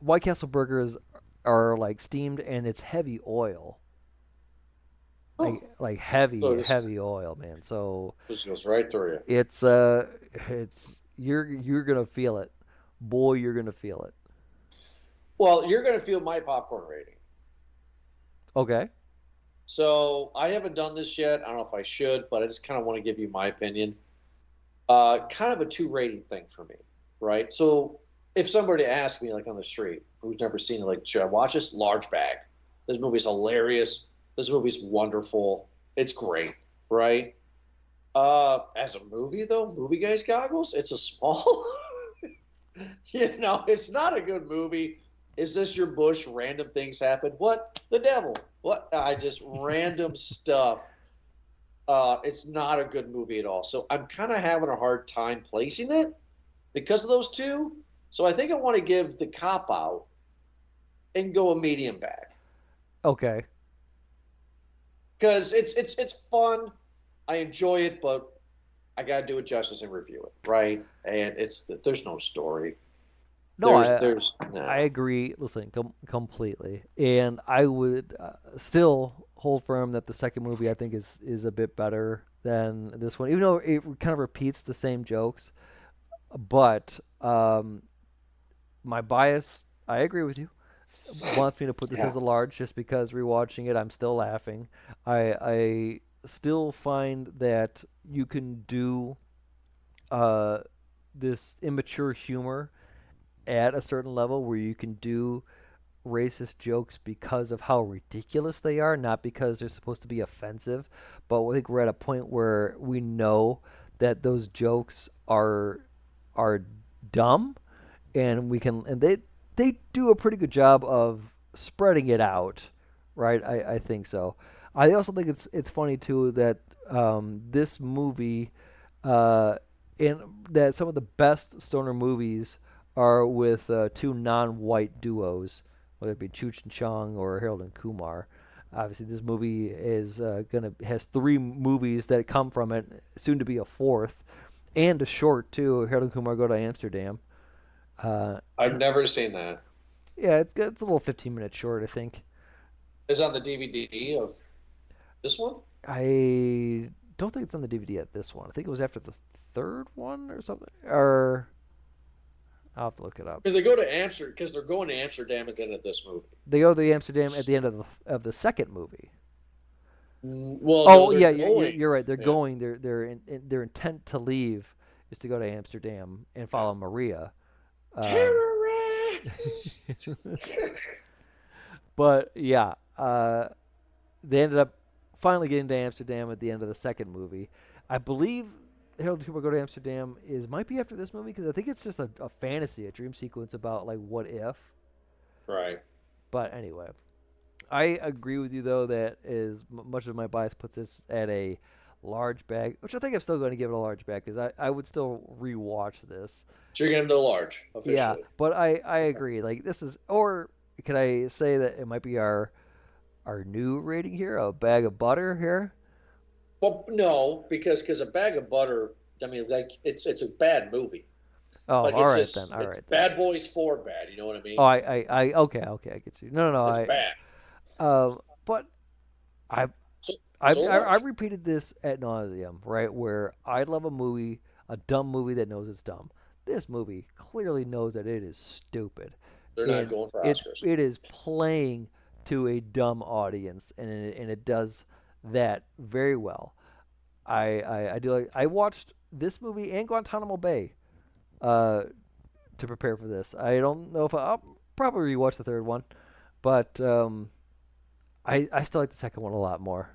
White Castle burgers are like steamed and it's heavy oil, Oh, like so heavy oil, man. So this goes right through you. it's you're gonna feel it, boy. You're gonna feel it. Well, you're going to feel my popcorn rating. Okay. So I haven't done this yet. I don't know if I should, but I just kind of want to give you my opinion. Kind of a two rating thing for me, right? So if somebody asked me, like on the street, who's never seen it, like, should I watch this? Large bag. This movie's hilarious. This movie's wonderful. It's great, right? As a movie, though, movie guys goggles, it's a small. It's not a good movie. Is this your Bush? Random things happen. What? The devil. What? I just random stuff. It's not a good movie at all. So I'm kind of having a hard time placing it because of those two. So I think I want to give the cop out and go a medium bag Okay. because it's fun. I enjoy it, but I got to do it justice and review it, right? And there's no story. No, There's I no. agree. Listen, completely, and I would still hold firm that the second movie I think is a bit better than this one, even though it kind of repeats the same jokes. But my bias, I agree with you, wants me to put this Yeah. as a large just because rewatching it, I'm still laughing. I still find that you can do uh, this immature humor at a certain level where you can do racist jokes because of how ridiculous they are, not because they're supposed to be offensive. But I think we're at a point where we know that those jokes are dumb, and they do a pretty good job of spreading it out, right? I think so. I also think it's funny too that this movie, uh, and that some of the best stoner movies are with two non-white duos, whether it be Cheech and Chong or Harold and Kumar. Obviously, this movie is has three movies that come from it, soon to be a fourth, and a short too. Harold and Kumar Go to Amsterdam. Uh, I've never seen that. yeah, it's a little 15-minute short, I think. Is it on the DVD of this one? I don't think it's on the DVD at this one. I think it was after the third one or something. Or I'll have to look it up. Because they go to Amsterdam, because they're going to Amsterdam at the end of this movie. They go to Amsterdam at the end of the second movie. Well, Oh no, yeah, they're going. you're right. They're Yeah. going. Their intent to leave is to go to Amsterdam and follow Maria. Terrorists! But yeah, they ended up finally getting to Amsterdam at the end of the second movie. I believe Harold and Kumar Go to Amsterdam might be after this movie because I think it's just a fantasy, a dream sequence about like what if. Right. But anyway, I agree with you though that is much of my bias puts this at a large bag, which I think I'm still going to give it a large bag because I would still rewatch this. So you're getting the large, officially. Yeah, but I agree. Like this is, or can I say that it might be our new rating here, a bag of butter here? Well, no, because a bag of butter, I mean, like it's a bad movie. Oh, Like all it's right just then. All it's right. Bad Boys 4 bad. You know what I mean? Oh, okay, I get you. No, It's bad. but I, So, I've so I've large. repeated this ad nauseum, right? Where I love a movie, a dumb movie that knows it's dumb. This movie clearly knows that it is stupid, They're not and going for Oscars. it is playing to a dumb audience, and it does that very well. I do like, I watched this movie and Guantanamo Bay, uh, to prepare for this. I don't know if I'll probably rewatch the third one, but I still like the second one a lot more.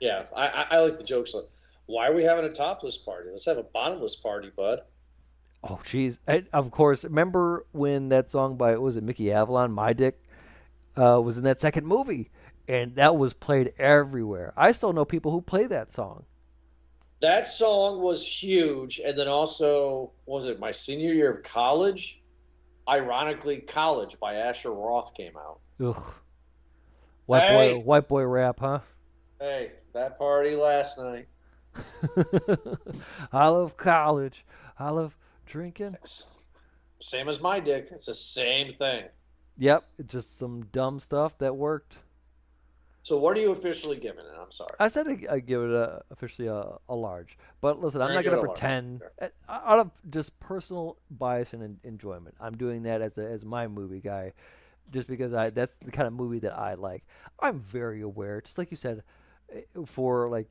Yeah, I like the jokes. Like, why are we having a topless party? Let's have a bottomless party, bud. Oh, jeez. Of course, remember when that song by, was it Mickey Avalon, My Dick, was in that second movie? And that was played everywhere. I still know people who play that song. That song was huge, and then also was it my senior year of college? Ironically, "College" by Asher Roth came out. Ugh. Hey, White boy rap, huh? hey, that party last night. I love college. I love drinking. Same as my dick. It's the same thing. Yep, just some dumb stuff that worked. So what are you officially giving it? I'm sorry. I said I give it officially a large, but listen, I'm We're not gonna going give to it a large. pretend Sure. out of just personal bias and enjoyment. I'm doing that as my movie guy, just because that's the kind of movie that I like. I'm very aware, just like you said, for like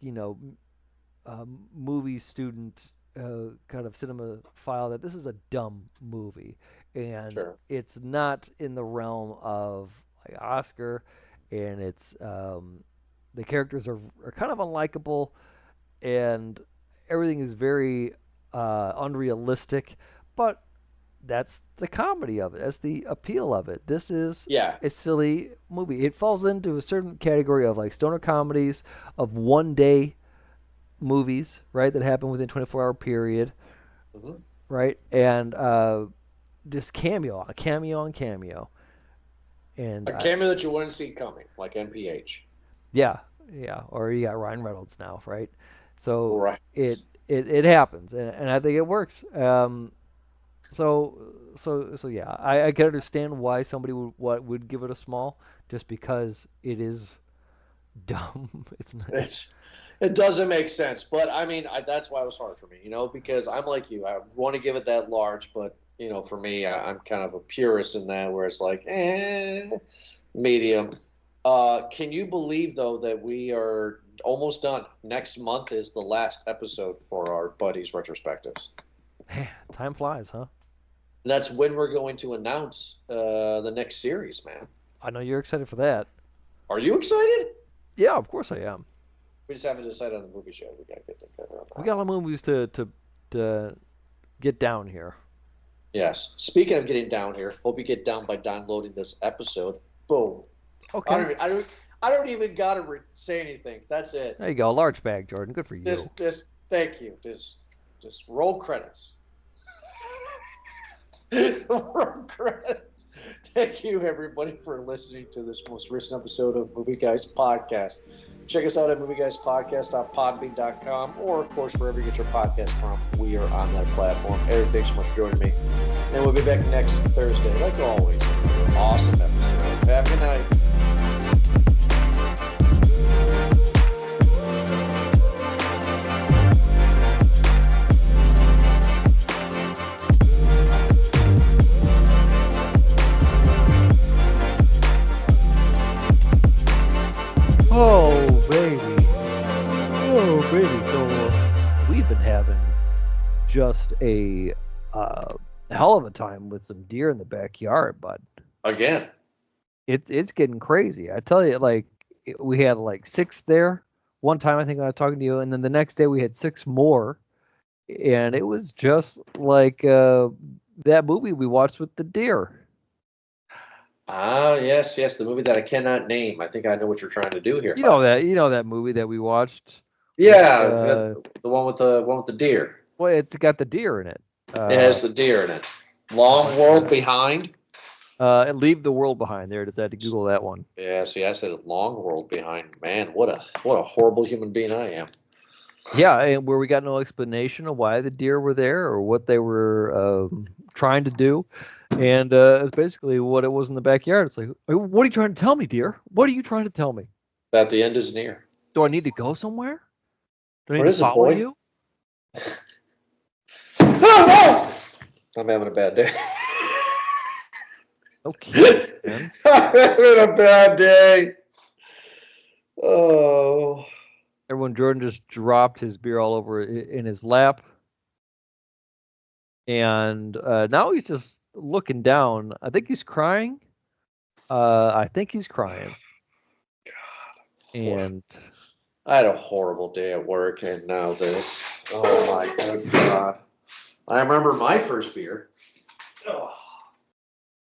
movie student kind of cinema file that this is a dumb movie and Sure. it's not in the realm of like Oscar, and it's the characters are kind of unlikable, and everything is very unrealistic, but that's the comedy of it. That's the appeal of it. This is Yeah. a silly movie. It falls into a certain category of like stoner comedies, of one day movies, right, that happen within 24-hour period, hmm right, and just cameo on cameo, and A cameo that you wouldn't see coming, like NPH. yeah, or you got Ryan Reynolds now, right? So Right. it happens, and I think it works. So yeah, I can understand why somebody would give it a small, just because it is dumb. It's not. It doesn't make sense, but I mean that's why it was hard for me, because I'm like you. I want to give it that large, but for me, I'm kind of a purist in that, where it's like, medium. Can you believe though that we are almost done? Next month is the last episode for our buddies retrospectives. Time flies, huh? And that's when we're going to announce the next series, man. I know you're excited for that. Are you excited? Yeah, of course I am. We just haven't decided on the movie show. We got to get together on that. We got a lot of movies to get down here. Yes. Speaking of getting down here, hope you get down by downloading this episode. Boom. Okay. I don't even got to say anything. That's it. There you go. Large bag, Jordan. Good for you. Just thank you. Just roll credits. Roll credits. Thank you, everybody, for listening to this most recent episode of Movie Guys Podcast. Check us out at movieguys.podcast.podbean.com or, of course, wherever you get your podcast from. We are on that platform. Eric, thanks so much for joining me. And we'll be back next Thursday, like always. Another awesome episode. Have a good night. Oh, baby. Oh, baby. So we've been having just a hell of a time with some deer in the backyard, bud. Again. It's getting crazy. I tell you, like, we had like 6 there. One time I think I was talking to you, and then the next day we had 6 more. And it was just like that movie we watched with the deer. Ah, yes, the movie that I cannot name. I think I know what you're trying to do here. You know that movie that we watched. Yeah, the one with the deer. Well, it's got the deer in it. It has the deer in it. Long World Behind. Leave the World Behind. There it is. I had to Google that one. Yeah, see, I said Long World Behind. Man, what a horrible human being I am. Yeah, and where we got no explanation of why the deer were there or what they were trying to do. And it's basically what it was in the backyard. It's like, what are you trying to tell me, dear? What are you trying to tell me? That the end is near. Do I need to go somewhere? Do I What need is to it, follow boy? you? Oh, no! I'm having a bad day. Okay, man. I'm having a bad day. Oh. Everyone, Jordan just dropped his beer all over in his lap. And now he's just looking down. I think he's crying. God. And I had a horrible day at work, and now this. Oh, my good God. I remember my first beer.